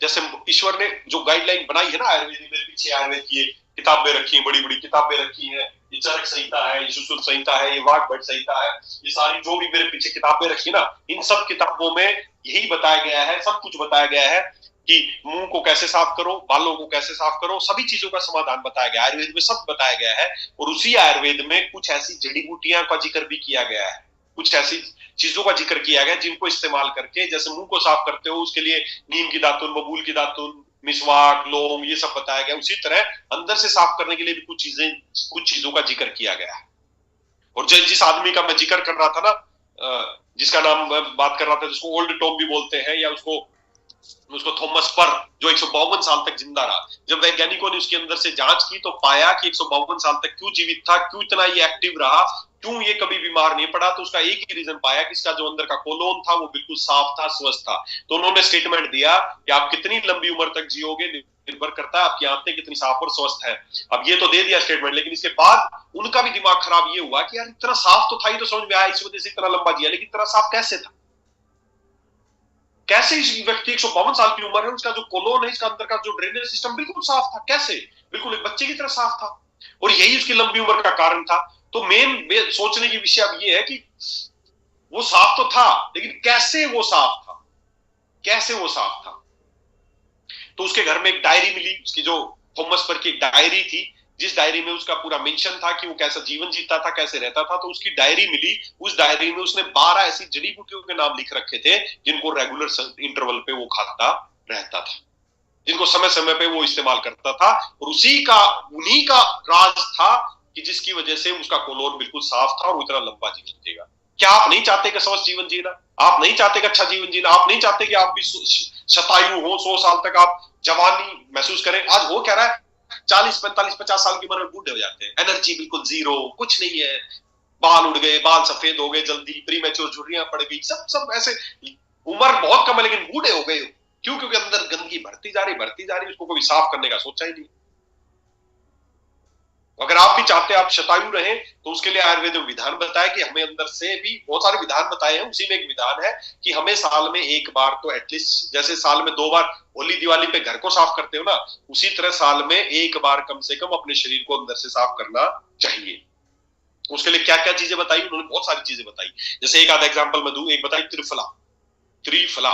जैसे ईश्वर ने जो गाइडलाइन बनाई है ना आयुर्वेद में, पीछे आयुर्वेद की किताबें रखी हैं, बड़ी बड़ी किताबें रखी हैं, ये चरक संहिता है, ये सुश्रुत संहिता है, ये वाग्भट संहिता है, ये सारी जो भी मेरे पीछे किताबें रखी ना, इन सब किताबों में यही बताया गया है, सब कुछ बताया गया है कि मुंह को कैसे साफ करो, बालों को कैसे साफ करो, सभी चीजों का समाधान बताया गया आयुर्वेद में, सब बताया गया है। और उसी आयुर्वेद में कुछ ऐसी जड़ी बूटियां का जिक्र भी किया गया है, कुछ ऐसी चीजों का जिक्र किया गया जिनको इस्तेमाल करके, जैसे मुंह को साफ करते हो उसके लिए नीम की दातुन, बबूल की दातुन, मिसवाक, लौंग, ये सब बताया गया। उसी तरह अंदर से साफ करने के लिए भी कुछ चीजों का जिक्र किया गया है। और जिस आदमी का मैं जिक्र कर रहा था ना, जिसका नाम मैं बात कर रहा था, जिसको ओल्ड टॉम भी बोलते हैं, या उसको थॉमस पर, जो 152 साल तक जिंदा रहा। जब वैज्ञानिकों ने उसके अंदर से जांच की तो पाया कि 152 साल तक क्यों जीवित था, क्यों इतना ये एक्टिव रहा, क्यों ये कभी बीमार नहीं पड़ा, तो उसका एक ही रीजन पाया कि इसका जो अंदर का कोलोन था वो बिल्कुल साफ था, स्वस्थ था। तो उन्होंने स्टेटमेंट दिया कि आप कितनी लंबी उम्र तक जियोगे निर्भर करता है आपकी आंतें कितनी साफ और स्वस्थ है। अब ये तो दे दिया स्टेटमेंट, लेकिन इसके बाद उनका भी दिमाग खराब ये हुआ कि यार इतना साफ तो था ही, तो समझ में आया इस वजह से इतना लंबा जिया, लेकिन इतना साफ कैसे था, कैसे इस व्यक्ति 152 साल की उम्र है, उसका जो कोलोन है, इसका अंदर का जो ड्रेनेज सिस्टम बिल्कुल साफ था, कैसे, बिल्कुल एक बच्चे की तरह साफ था। और यही उसकी लंबी उम्र का कारण था। तो मेन सोचने की विषय अब ये है कि वो साफ तो था, लेकिन कैसे वो साफ था, कैसे वो साफ था। तो उसके घर में एक डायरी मिली, उसकी जो थॉमस पर की एक डायरी थी, जिस डायरी में उसका पूरा मेंशन था कि वो कैसा जीवन जीता था, कैसे रहता था। तो उसकी डायरी मिली, उस डायरी में उसने 12 ऐसी जड़ी बूटियों के नाम लिख रखे थे जिनको रेगुलर इंटरवल पे वो खाता रहता था, जिनको समय समय पे वो इस्तेमाल करता था। और उन्हीं का राज था कि जिसकी वजह से उसका कोलोन बिल्कुल साफ था और वो इतना लंबा जीवन जिएगा। क्या आप नहीं चाहते कि स्वस्थ जीवन जीना, आप नहीं चाहते कि अच्छा जीवन जीना, आप नहीं चाहते कि आप भी शतायु हो, 100 साल तक आप जवानी महसूस करें। आज हो क्या रहा है, 40, 45, 50 साल की उम्र में बूढ़े हो जाते हैं, एनर्जी बिल्कुल जीरो, कुछ नहीं है, बाल उड़ गए, बाल सफेद हो गए जल्दी, प्रीमेच्योर झुर्रियां पड़ गई, सब ऐसे, उम्र बहुत कम है लेकिन बूढ़े हो गए। क्यों? क्योंकि अंदर गंदगी बढ़ती जा रही, उसको कोई साफ करने का सोचा ही नहीं। अगर आप भी चाहते हैं आप शतायु रहे, तो उसके लिए आयुर्वेद में विधान बताया कि हमें अंदर से भी बहुत सारे विधान बताए हैं। उसी में एक विधान है कि हमें साल में 1 बार तो एटलीस्ट, जैसे साल में 2 बार होली दिवाली पे घर को साफ करते हो ना, उसी तरह साल में 1 बार कम से कम अपने शरीर को अंदर से साफ करना चाहिए। उसके लिए क्या क्या चीजें बताई उन्होंने, बहुत सारी चीजें बताई। जैसे एक आधा एग्जाम्पल मैं दूं, एक बताई त्रिफला। त्रिफला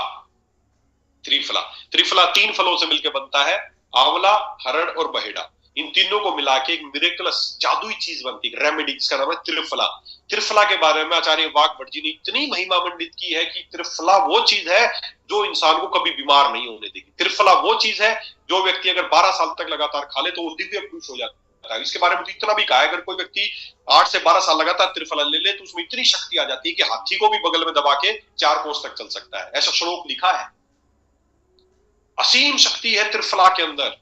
त्रिफला। त्रिफला 3 फलों से मिलकर बनता है, आंवला, हरड़ और बहेड़ा। इन तीनों को मिला के एक मिरेकलस जादुई चीज बनती है, रेमेडी, जिसका नाम है त्रिफला। त्रिफला के बारे में आचार्य वाग्भट जी ने इतनी महिमा मंडित की है कि त्रिफला वो चीज है जो इंसान को कभी बीमार नहीं होने देगी। त्रिफला वो चीज है जो व्यक्ति अगर 12 साल तक लगातार खा ले तो वो दिव्य पुरुष हो जाता है। इसके बारे में तो इतना भी कहा है, अगर कोई व्यक्ति 8 से 12 साल लगातार त्रिफला ले ले तो उसमें इतनी शक्ति आ जाती है कि हाथी को भी बगल में दबा के 4 कोस तक चल सकता है। ऐसा श्लोक लिखा है। असीम शक्ति है त्रिफला के अंदर।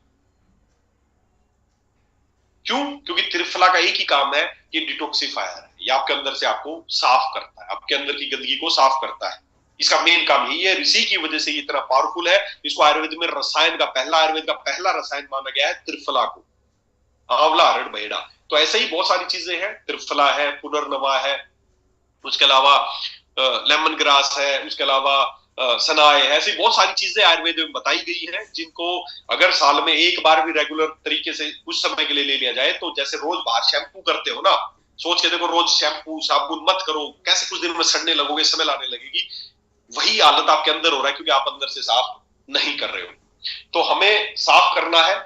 क्यों? क्योंकि त्रिफला का एक ही काम है, ये डिटॉक्सिफायर है, ये आपके अंदर से आपको साफ करता है, आपके अंदर की गंदगी को साफ करता है। इसका मेन काम यही है। ऋषि की वजह से ये इतना पावरफुल है। इसको आयुर्वेद में आयुर्वेद का पहला रसायन माना गया है त्रिफला को, आंवला, हरड़, बहेड़ा। तो ऐसे ही बहुत सारी चीजें हैं। त्रिफला है, पुनर्नवा है, उसके अलावा लेमन ग्रास है, उसके अलावा सनाए है। ऐसी बहुत सारी चीजें आयुर्वेद में बताई गई है जिनको अगर साल में एक बार भी रेगुलर तरीके से कुछ समय के लिए ले लिया जाए, तो जैसे रोज बाहर शैम्पू करते हो ना, सोच के देखो रोज शैम्पू साबुन मत करो, कैसे कुछ दिन में सड़ने लगोगे, स्मेल आने लगेगी। वही हालत आपके अंदर हो रहा है क्योंकि आप अंदर से साफ नहीं कर रहे हो। तो हमें साफ करना है।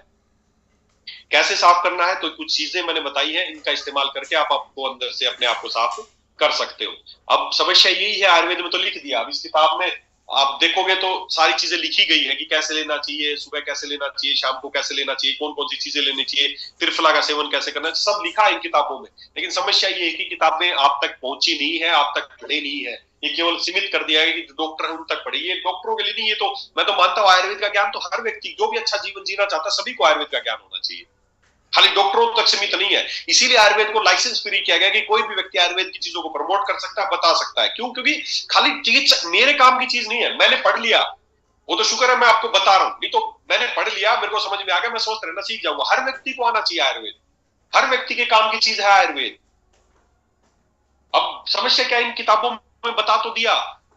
कैसे साफ करना है? तो कुछ चीजें मैंने बताई है, इनका इस्तेमाल करके आप आपको अंदर से अपने आप को साफ कर सकते हो। अब समस्या यही है, आयुर्वेद में तो लिख दिया, अब इस किताब में आप देखोगे तो सारी चीजें लिखी गई है कि कैसे लेना चाहिए, सुबह कैसे लेना चाहिए, शाम को कैसे लेना चाहिए, कौन कौन सी चीजें लेनी चाहिए, त्रिफला का सेवन कैसे करना है, सब लिखा है इन किताबों में। लेकिन समस्या ये है कि किताबें आप तक पहुंची नहीं है, आप तक पढ़े नहीं है। ये केवल सीमित कर दिया है कि डॉक्टर है उन तक पढ़ी। ये डॉक्टरों के लिए नहीं, ये तो मैं तो मानता हूँ आयुर्वेद का ज्ञान तो हर व्यक्ति जो भी अच्छा जीवन जीना चाहता है सभी को आयुर्वेद का ज्ञान होना चाहिए, खाली डॉक्टरों तक सीमित नहीं है। इसीलिए आयुर्वेद को लाइसेंस फ्री किया गया कि कोई भी व्यक्ति आयुर्वेद की चीजों को प्रमोट कर सकता है, बता सकता है। क्यों? क्योंकि खाली चिकित्सक मेरे काम की चीज नहीं है। मैंने पढ़ लिया, वो तो शुक्र है मैं आपको बता रहा हूं, नहीं तो मैंने पढ़ लिया, मेरे को समझ में आ गया, मैं सोच रहना सीख जाऊंगा। हर व्यक्ति को आना चाहिए आयुर्वेद, हर व्यक्ति के काम की चीज है आयुर्वेद। अब समस्या क्या है, इन किताबों में बता तो दिया,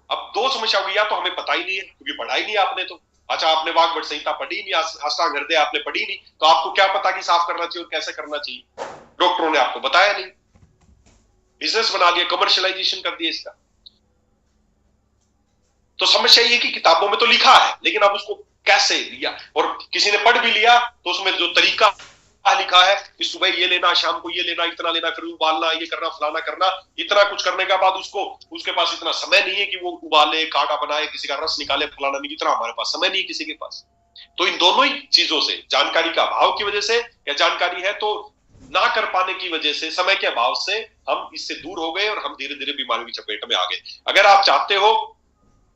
अब 2 समस्या हो गई, या तो हमें पता ही नहीं है क्योंकि पढ़ा ही नहीं आपने। तो अच्छा, आपने वाग्भट संहिता पढ़ी नहीं, अष्टांग हृदय आपने पढ़ी नहीं, तो आपको क्या पता कि साफ करना चाहिए और कैसे करना चाहिए? डॉक्टरों ने आपको बताया नहीं, बिजनेस बना लिया, कमर्शियलाइजेशन कर दिया इसका। तो समस्या ये कि किताबों में तो लिखा है, लेकिन अब उसको कैसे लिया, और किसी ने पढ़ भी लिया तो उसमें जो तरीका लिखा है कि सुबह ये लेना, शाम को ये लेना, इतना लेना, फिर उबालना, ये करना, फलाना करना, इतना कुछ करने के बाद उसके पास इतना समय नहीं है कि वो उबाले, काढ़ा बनाए, किसी का रस निकाले, फलाना नहीं, इतना हमारे पास समय नहीं है किसी के पास। तो इन दोनों ही चीजों से, जानकारी का अभाव की वजह से या जानकारी है तो ना कर पाने की वजह से, समय के अभाव से हम इससे दूर हो गए और हम धीरे धीरे बीमारी की चपेट में आ गए। अगर आप चाहते हो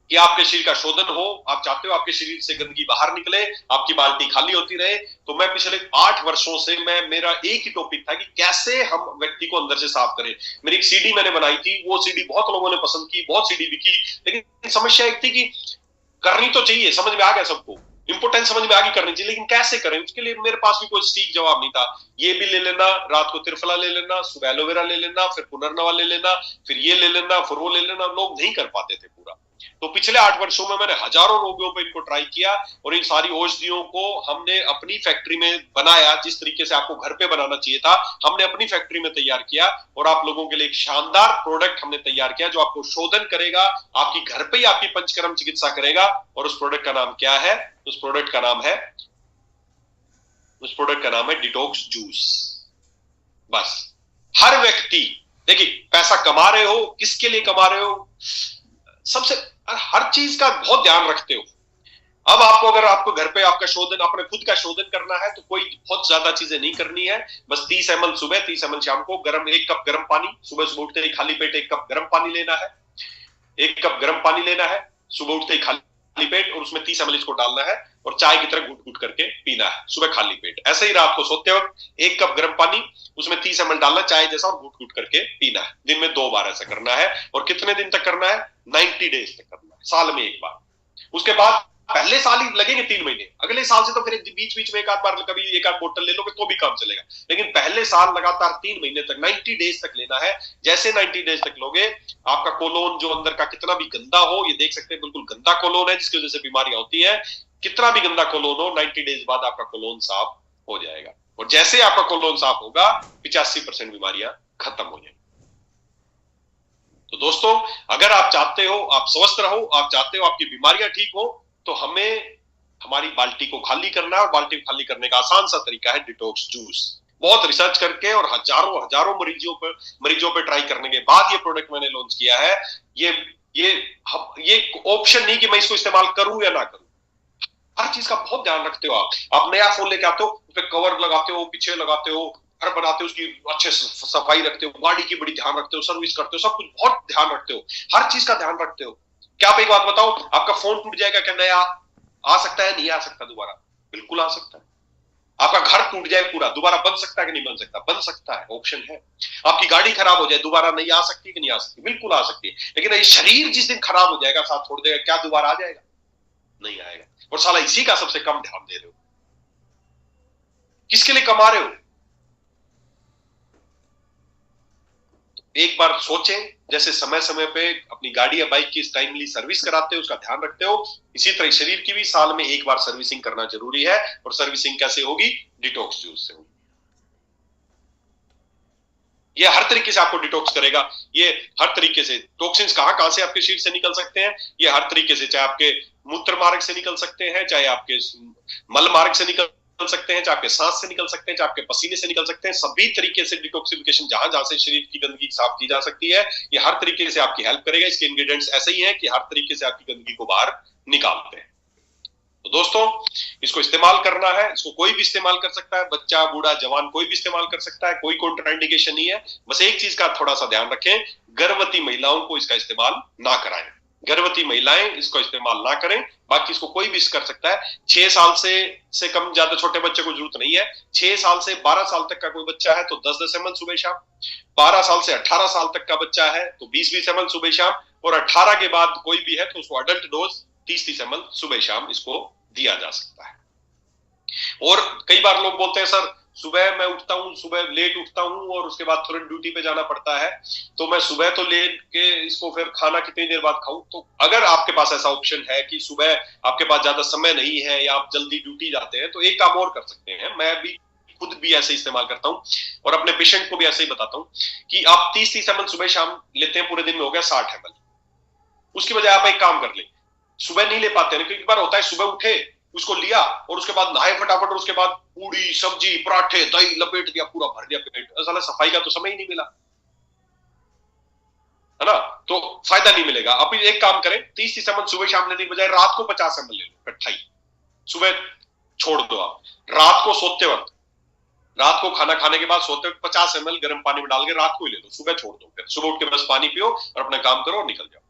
कि आपके शरीर का शोधन हो, आप चाहते हो आपके शरीर से गंदगी बाहर निकले, आपकी बाल्टी खाली होती रहे, तो मैं पिछले 8 वर्षों से मेरा एक ही टॉपिक था कि कैसे हम व्यक्ति को अंदर से साफ करें। मेरी एक सीडी मैंने बनाई थी, वो सीडी बहुत लोगों ने पसंद की, बहुत सीडी बिकी, लेकिन समस्या एक थी कि करनी तो चाहिए, समझ में आ गया सबको, इंपोर्टेंस समझ में आ गई, करनी चाहिए, लेकिन कैसे करें? उसके लिए मेरे पास भी कोई सटीक जवाब नहीं था। ये भी ले लेना, रात को त्रिफला ले लेना, सुबह एलोवेरा ले लेना, फिर पुनर्नवा ले लेना, फिर ये ले लेना, फिर वो ले लेना, लोग नहीं कर पाते थे पूरा। तो पिछले 8 वर्षों में मैंने हजारों रोगियों पे इनको ट्राई किया और इन सारी औषधियों को हमने अपनी फैक्ट्री में बनाया, जिस तरीके से आपको घर पे बनाना चाहिए था, हमने अपनी फैक्ट्री में तैयार किया और आप लोगों के लिए एक शानदार प्रोडक्ट हमने तैयार किया जो आपको शोधन करेगा, आपकी घर पे ही आपकी पंचकर्म चिकित्सा करेगा। और उस प्रोडक्ट का नाम क्या है? उस प्रोडक्ट का नाम है डिटॉक्स जूस। बस हर व्यक्ति, देखिए पैसा कमा रहे हो, किसके लिए कमा रहे हो, सबसे हर चीज का बहुत ध्यान रखते हो। अब आपको अगर आपको घर पे आपका शोधन, अपने खुद का शोधन करना है तो कोई बहुत ज्यादा चीजें नहीं करनी है। बस 30 ml सुबह, 30 ml शाम को, 1 कप गर्म पानी, सुबह उठते ही खाली पेट 1 कप गर्म पानी लेना है, 1 कप गर्म पानी लेना है सुबह उठते ही खाली पेट, और उसमें 30 ml इसको डालना है और चाय की तरह घुट घुट करके पीना है सुबह खाली पेट। ऐसे ही रात को सोते वक्त 1 कप गर्म पानी, उसमें 30 ml डालना चाय जैसा और घुट घुट करके पीना है। दिन में 2 बार ऐसा करना है। और कितने दिन तक करना है? 90 डेज तक करना है, साल में 1 बार। उसके बाद पहले साल ही लगेंगे 3 महीने, अगले साल से तो फिर बीच बीच में एक आध बार कभी 1 आध बोतल ले लोगे तो भी काम चलेगा, लेकिन पहले साल लगातार 3 महीने तक 90 डेज तक लेना है। जैसे 90 डेज तक लोगे, आपका कोलोन जो अंदर का कितना भी गंदा हो, ये देख सकते हैं बिल्कुल गंदा कोलोन है जिसकी वजह से बीमारियां होती है, कितना भी गंदा कोलोन हो 90 डेज बाद आपका कोलोन साफ हो जाएगा। और जैसे आपका कोलोन साफ होगा 85% बीमारियां खत्म हो जाएंगी। तो दोस्तों, अगर आप चाहते हो आप स्वस्थ रहो, आप चाहते हो आपकी बीमारियां ठीक हो, तो हमें हमारी बाल्टी को खाली करना है, और बाल्टी को खाली करने का आसान सा तरीका है डिटॉक्स जूस। बहुत रिसर्च करके और हजारों हजारों मरीजों पे ट्राई करने के बाद ये प्रोडक्ट मैंने लॉन्च किया है। ये ये ये ऑप्शन नहीं कि मैं इसको इस्तेमाल करूं या ना करूं। हर चीज का बहुत ध्यान रखते हो आप नया फोन लेके आते हो, उस पर कवर लगाते हो, पीछे लगाते हो, घर बनाते हो, उसकी अच्छे सफाई रखते हो, गाड़ी की बड़ी ध्यान रखते हो, सर्विस करते हो, सब कुछ बहुत ध्यान रखते हो, हर चीज का ध्यान रखते हो। क्या आप एक बात बताओ, आपका फोन टूट जाएगा क्या नया आ सकता है? नहीं आ सकता दोबारा, बिल्कुल आ सकता है। आपका घर टूट जाए पूरा, दोबारा बन सकता है कि नहीं बन सकता? बन सकता है, ऑप्शन है। आपकी गाड़ी खराब हो जाए, दोबारा नहीं आ सकती कि नहीं आ सकती? बिल्कुल आ सकती है। लेकिन ये शरीर जिस दिन खराब हो जाएगा, साथ छोड़ देगा, क्या दोबारा आ जाएगा? नहीं आएगा। और साला इसी का सबसे कम ध्यान दे रहे हो। किसके लिए कमा रहे हो? एक बार सोचें, जैसे समय समय पे अपनी गाड़ी या बाइक की टाइमली सर्विस कराते हो, उसका ध्यान रखते हो, इसी तरह शरीर की भी साल में एक बार सर्विसिंग करना जरूरी है। और सर्विसिंग कैसे होगी? डिटॉक्स जूस से होगी। ये हर तरीके से आपको डिटॉक्स करेगा। ये हर तरीके से टॉक्सिन्स कहां कहां से आपके शरीर से निकल सकते हैं, ये हर तरीके से, चाहे आपके मूत्र मार्ग से निकल सकते हैं, चाहे आपके मल मार्ग से निकल सकते हैं, चाहे आपके सांस से निकल सकते हैं, चाहे आपके पसीने से निकल सकते हैं। सभी तरीके से डिटॉक्सिफिकेशन जहां जहां से शरीर की गंदगी साफ की जा सकती है, ये हर तरीके से आपकी हेल्प करेगा। इसके इंग्रेडिएंट्स ऐसे ही हैं कि हर तरीके से आपकी गंदगी को बाहर निकालते हैं। तो दोस्तों, इसको इस्तेमाल करना है। इसको कोई भी इस्तेमाल कर सकता है, बच्चा, बूढ़ा, जवान, कोई भी इस्तेमाल कर सकता है। कोई कॉन्ट्राइंडिकेशन नहीं है। बस एक चीज का थोड़ा सा ध्यान रखें, गर्भवती महिलाओं को इसका इस्तेमाल ना कराएं। गर्भवती महिलाएं इसको इस्तेमाल ना करें। बाकी इसको कोई भी कर सकता है। 6 साल से कम, ज्यादा छोटे बच्चे को जरूरत नहीं है। 6 साल से 12 साल तक का कोई बच्चा है तो 10-10 ml सुबह शाम। 12 साल से 18 साल तक का बच्चा है तो 20-20 ml सुबह शाम। और 18 के बाद कोई भी है तो उसको अडल्ट डोज 30-30 ml सुबह शाम इसको दिया जा सकता है। और कई बार लोग बोलते हैं, सर सुबह मैं उठता हूँ, सुबह लेट उठता हूँ और उसके बाद तुरंत ड्यूटी पे जाना पड़ता है, तो मैं सुबह तो लेट के इसको फिर खाना कितनी देर बाद खाऊं? तो अगर आपके पास ऐसा ऑप्शन है कि सुबह आपके पास ज्यादा समय नहीं है या आप जल्दी ड्यूटी जाते हैं, तो एक काम और कर सकते हैं। मैं भी खुद भी ऐसे इस्तेमाल करता हूँ और अपने पेशेंट को भी ऐसे ही बताता हूँ कि आप 30-30 ml सुबह शाम लेते हैं, पूरे दिन में हो गया 60 ml। उसकी बजाय आप एक काम कर ले, सुबह नहीं ले पाते हैं, क्योंकि बार होता है सुबह उठे, उसको लिया और उसके बाद नहाए फटाफट, और उसके बाद पूरी सब्जी पराठे दही लपेट दिया, पूरा भर दिया पेट, साला सफाई का तो समय ही नहीं मिला, है ना? तो फायदा नहीं मिलेगा। आप एक काम करें, 30-30 ml सुबह शाम लेने की बजाय रात को 50 ml ले लो, इकट्ठा ही सुबह छोड़ दो। आप रात को सोते वक्त, रात को खाना खाने के बाद सोते वक्त 50 ml गर्म पानी में डाल के रात को ही ले लो, सुबह छोड़ दो। फिर सुबह उठ के बस पानी पियो और अपना काम करो और निकल जाओ।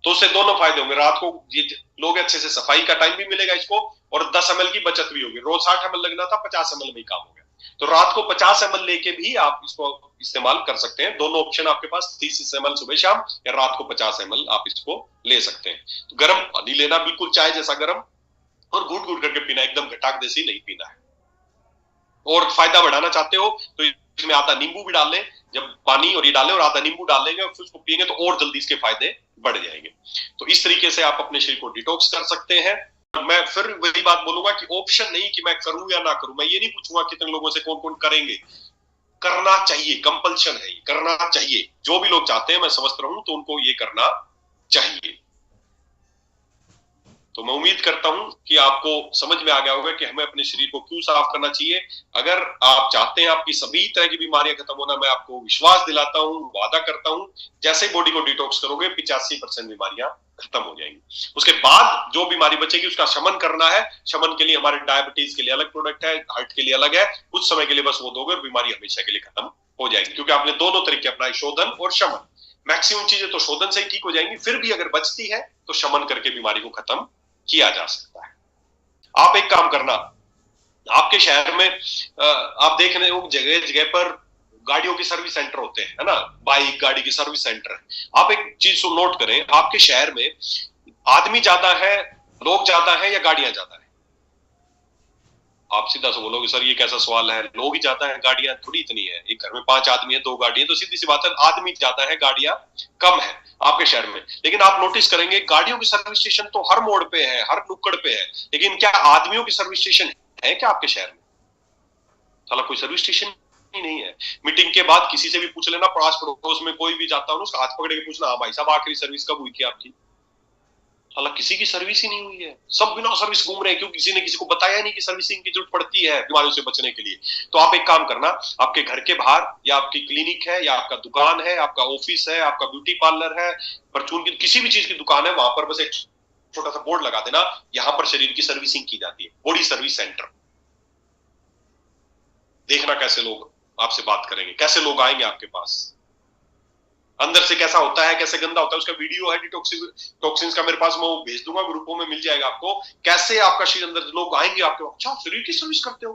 तो उससे दोनों फायदे होंगे, रात को ये लोग अच्छे से सफाई का टाइम भी मिलेगा इसको, और 10 ml की बचत भी होगी। रोज 60 ml लगना था, 50 ml में ही काम हो गया। तो रात को 50 ml लेके भी आप इसको इस्तेमाल कर सकते हैं। दोनों ऑप्शन आपके पास, 30 ml सुबह शाम या रात को 50 ml आप इसको ले सकते हैं। तो गर्म पानी लेना, बिल्कुल चाय जैसा गर्म, और घूट घूट करके पीना, एकदम घटाक देसी नहीं पीना है। और फायदा बढ़ाना चाहते हो तो इसमें आधा नींबू भी डाल लें, जब पानी और ये डालें और आधा नींबू डाल लेंगे और फिर उसको पिएंगे तो और जल्दी इसके फायदे बढ़ जाएंगे। तो इस तरीके से आप अपने शरीर को डिटॉक्स कर सकते हैं। मैं फिर वही बात बोलूंगा कि ऑप्शन नहीं कि मैं करूं या ना करूं। मैं ये नहीं पूछूंगा कितने लोगों से कौन कौन करेंगे, करना चाहिए, कंपल्शन है, करना चाहिए। जो भी लोग चाहते हैं, मैं समझता रहूं, तो उनको ये करना चाहिए। तो मैं उम्मीद करता हूं कि आपको समझ में आ गया होगा कि हमें अपने शरीर को क्यों साफ करना चाहिए। अगर आप चाहते हैं आपकी सभी तरह की बीमारियां खत्म होना, मैं आपको विश्वास दिलाता हूं, वादा करता हूं, जैसे बॉडी को डिटॉक्स करोगे 85% बीमारियां खत्म हो जाएंगी। उसके बाद जो बीमारी बचेगी उसका शमन करना है। शमन के लिए हमारे डायबिटीज के लिए अलग प्रोडक्ट है, हार्ट के लिए अलग है। कुछ समय के लिए बस वो दोगे और बीमारी हमेशा के लिए खत्म हो जाएगी, क्योंकि आपने दोनों तरीके अपनाए, शोधन और शमन। मैक्सिमम चीजें तो शोधन से ही ठीक हो जाएंगी, फिर भी अगर बचती है तो शमन करके बीमारी को खत्म किया जा सकता है। आप एक काम करना, आपके शहर में आप देख रहे हो जगह जगह पर गाड़ियों के सर्विस सेंटर होते हैं, है ना? बाइक गाड़ी की सर्विस सेंटर है। आप एक चीज नोट करें, आपके शहर में आदमी ज्यादा है, लोग ज्यादा है या गाड़ियां ज्यादा है? आप सीधा से बोलोगे, सर ये कैसा सवाल है, लोग ही ज्यादा है, गाड़ियां थोड़ी इतनी है। एक घर में 5 आदमी है, 2 गाड़ी है, तो सीधी सी बात है, आदमी ज्यादा है, गाड़ियां कम है आपके शहर में। लेकिन आप नोटिस करेंगे गाड़ियों की सर्विस स्टेशन तो हर मोड़ पे है, हर नुक्कड़ पे है, लेकिन क्या आदमियों की सर्विस स्टेशन है क्या आपके शहर में? साला कोई सर्विस स्टेशन ही नहीं है। मीटिंग के बाद किसी से भी पूछ लेना, पास पड़ोस में कोई भी जाता हो, उसका हाथ पकड़ के पूछना, हाँ भाई साहब आखिरी सर्विस कब हुई थी आपकी? हालांकि किसी की सर्विस ही नहीं हुई है, सब बिना सर्विस घूम रहे हैं, क्योंकि किसी ने किसी को बताया नहीं कि सर्विसिंग की जरूरत पड़ती है बीमारियों से बचने के लिए। तो आप एक काम करना, आपके घर के बाहर या आपकी क्लिनिक है या आपका दुकान है, आपका ऑफिस है, आपका ब्यूटी पार्लर है, परचून की किसी भी चीज की दुकान है, वहां पर बस एक छोटा सा बोर्ड लगा देना, यहां पर शरीर की सर्विसिंग की जाती है, बॉडी सर्विस सेंटर। देखना कैसे लोग आपसे बात करेंगे, कैसे लोग आएंगे आपके पास, अंदर से कैसा होता है, कैसे गंदा होता है, उसका वीडियो है टॉक्सिन्स का मेरे पास, मैं वो भेज दूंगा, ग्रुपों में मिल जाएगा आपको। कैसे आपका शरीर, अंदर लोग आएंगे आपके, अच्छा शरीर की सर्विस करते हो,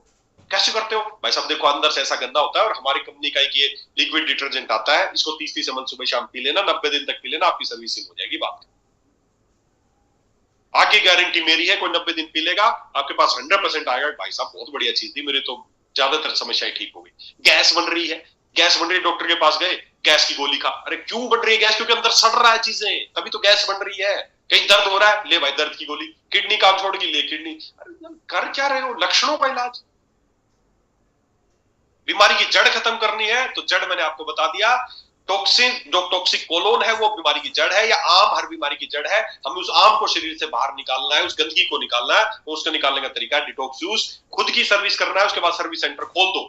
कैसे करते हो भाई साहब? देखो अंदर से ऐसा गंदा होता है, और हमारी कंपनी का एक ये लिक्विड डिटर्जेंट आता है, इसको 30-30 ml सुबह शाम पी लेना, 90 दिन तक पी लेना, आपकी सर्विसिंग हो जाएगी। बात आगे गारंटी मेरी है, कोई 90 दिन पी लेगा आपके पास 100% आएगा भाई साहब, बहुत बढ़िया चीज थी, मेरी तो ज्यादातर समस्याएं ठीक हो गई। गैस बन रही है, गैस बन रही है, डॉक्टर के पास गए, गैस की गोली खा, अरे क्यों बन रही है गैस? क्योंकि अंदर सड़ रहा है चीजें, तभी तो गैस बन रही है। कहीं दर्द हो रहा है, ले भाई दर्द की गोली, किडनी काम छोड़ के ले किडनी। अरे कर क्या रहे हो? लक्षणों का इलाज। बीमारी की जड़ खत्म करनी है तो जड़ मैंने आपको बता दिया, टॉक्सिन जो टॉक्सिक कोलोन है वो बीमारी की जड़ है, या आम हर बीमारी की जड़ है। हमें उस आम को शरीर से बाहर निकालना है, उस गंदगी को निकालना है, तो उसको निकालने का तरीका है डिटॉक्स यूज। खुद की सर्विस करना है, उसके बाद सर्विस सेंटर खोल दो,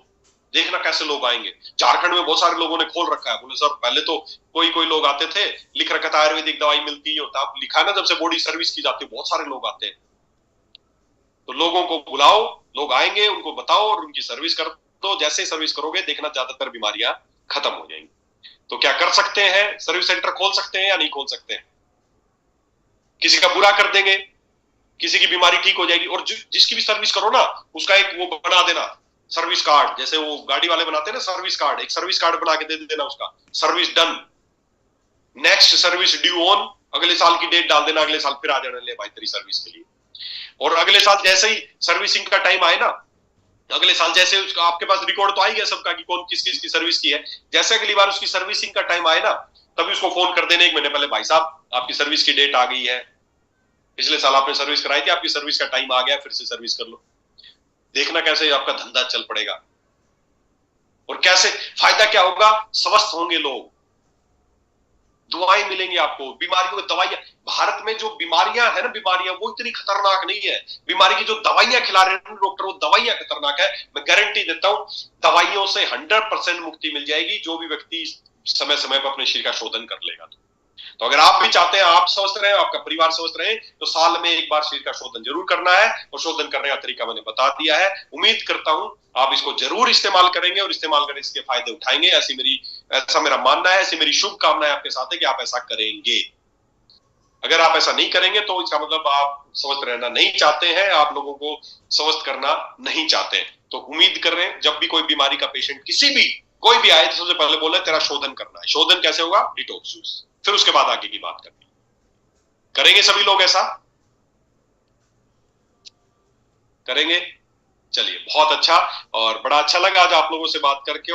देखना कैसे लोग आएंगे। झारखंड में बहुत सारे लोगों ने खोल रखा है, बोले सर पहले तो कोई कोई लोग आते थे, लिख रखा था आयुर्वेदिक दवाई मिलती है, होता लिखा है ना, जब से बॉडी सर्विस की जाती है बहुत सारे लोग आते हैं। तो लोगों को बुलाओ, लोग आएंगे, उनको बताओ और उनकी सर्विस कर दो। जैसे ही सर्विस करोगे देखना ज्यादातर बीमारियां खत्म हो जाएंगी। तो क्या कर सकते हैं? सर्विस सेंटर खोल सकते हैं या नहीं खोल सकते हैं? किसी का बुरा कर देंगे, किसी की बीमारी ठीक हो जाएगी। और जिसकी भी सर्विस करो ना, उसका एक वो बना देना सर्विस कार्ड, जैसे वो गाड़ी वाले बनाते हैं ना सर्विस कार्ड, एक सर्विस कार्ड बना के दे देना उसका, service done, next service due on, अगले साल की डेट डाल देना, अगले साल फिर आ जाना, ले भाई तेरी सर्विस के लिए। और अगले साल जैसे ही सर्विसिंग का टाइम आए ना, अगले साल जैसे उसका आपके पास रिकॉर्ड तो आ ही गया सबका कि कौन किस किस की सर्विस की है, जैसे अगली बार उसकी सर्विसिंग का टाइम आए ना, तभी उसको फोन कर देने 1 महीने पहले, भाई साहब आपकी सर्विस की डेट आ गई है, पिछले साल आपने सर्विस कराई थी, आपकी सर्विस का टाइम आ गया, फिर से सर्विस कर लो। देखना कैसे आपका धंधा चल पड़ेगा, और कैसे फायदा क्या होगा, स्वस्थ होंगे लोग, दवाएं मिलेंगी आपको, बीमारियों की दवाइयां। भारत में जो बीमारियां है ना, बीमारियां वो इतनी खतरनाक नहीं है, बीमारी की जो दवाइयां खिला रहे हैं डॉक्टर, वो दवाइयां खतरनाक है। मैं गारंटी देता हूं दवाइयों से 100% मुक्ति मिल जाएगी, जो भी व्यक्ति समय समय पर अपने शरीर का शोधन कर लेगा। तो अगर आप भी चाहते हैं आप स्वस्थ रहे, आपका परिवार स्वस्थ रहे, तो साल में एक बार शरीर का शोधन जरूर करना है, और शोधन करने का तरीका मैंने बता दिया है। उम्मीद करता हूं आप इसको जरूर इस्तेमाल करेंगे, और इस्तेमाल कर इसके फायदे उठाएंगे, ऐसा मेरा मानना है, ऐसी मेरी शुभकामनाएं आपके साथ है कि आप ऐसा करेंगे। अगर आप ऐसा नहीं करेंगे तो इसका मतलब आप स्वस्थ रहना नहीं चाहते हैं, आप लोगों को स्वस्थ करना नहीं चाहते हैं। तो उम्मीद कर रहे हैं जब भी कोई बीमारी का पेशेंट किसी भी कोई भी आए, तो सबसे पहले बोले तेरा शोधन करना है। शोधन कैसे होगा? डिटॉक्स यूज, फिर उसके बाद आगे की बात करनी। करेंगे सभी लोग ऐसा? करेंगे? चलिए बहुत अच्छा, और बड़ा अच्छा लगा आज आप लोगों से बात करके।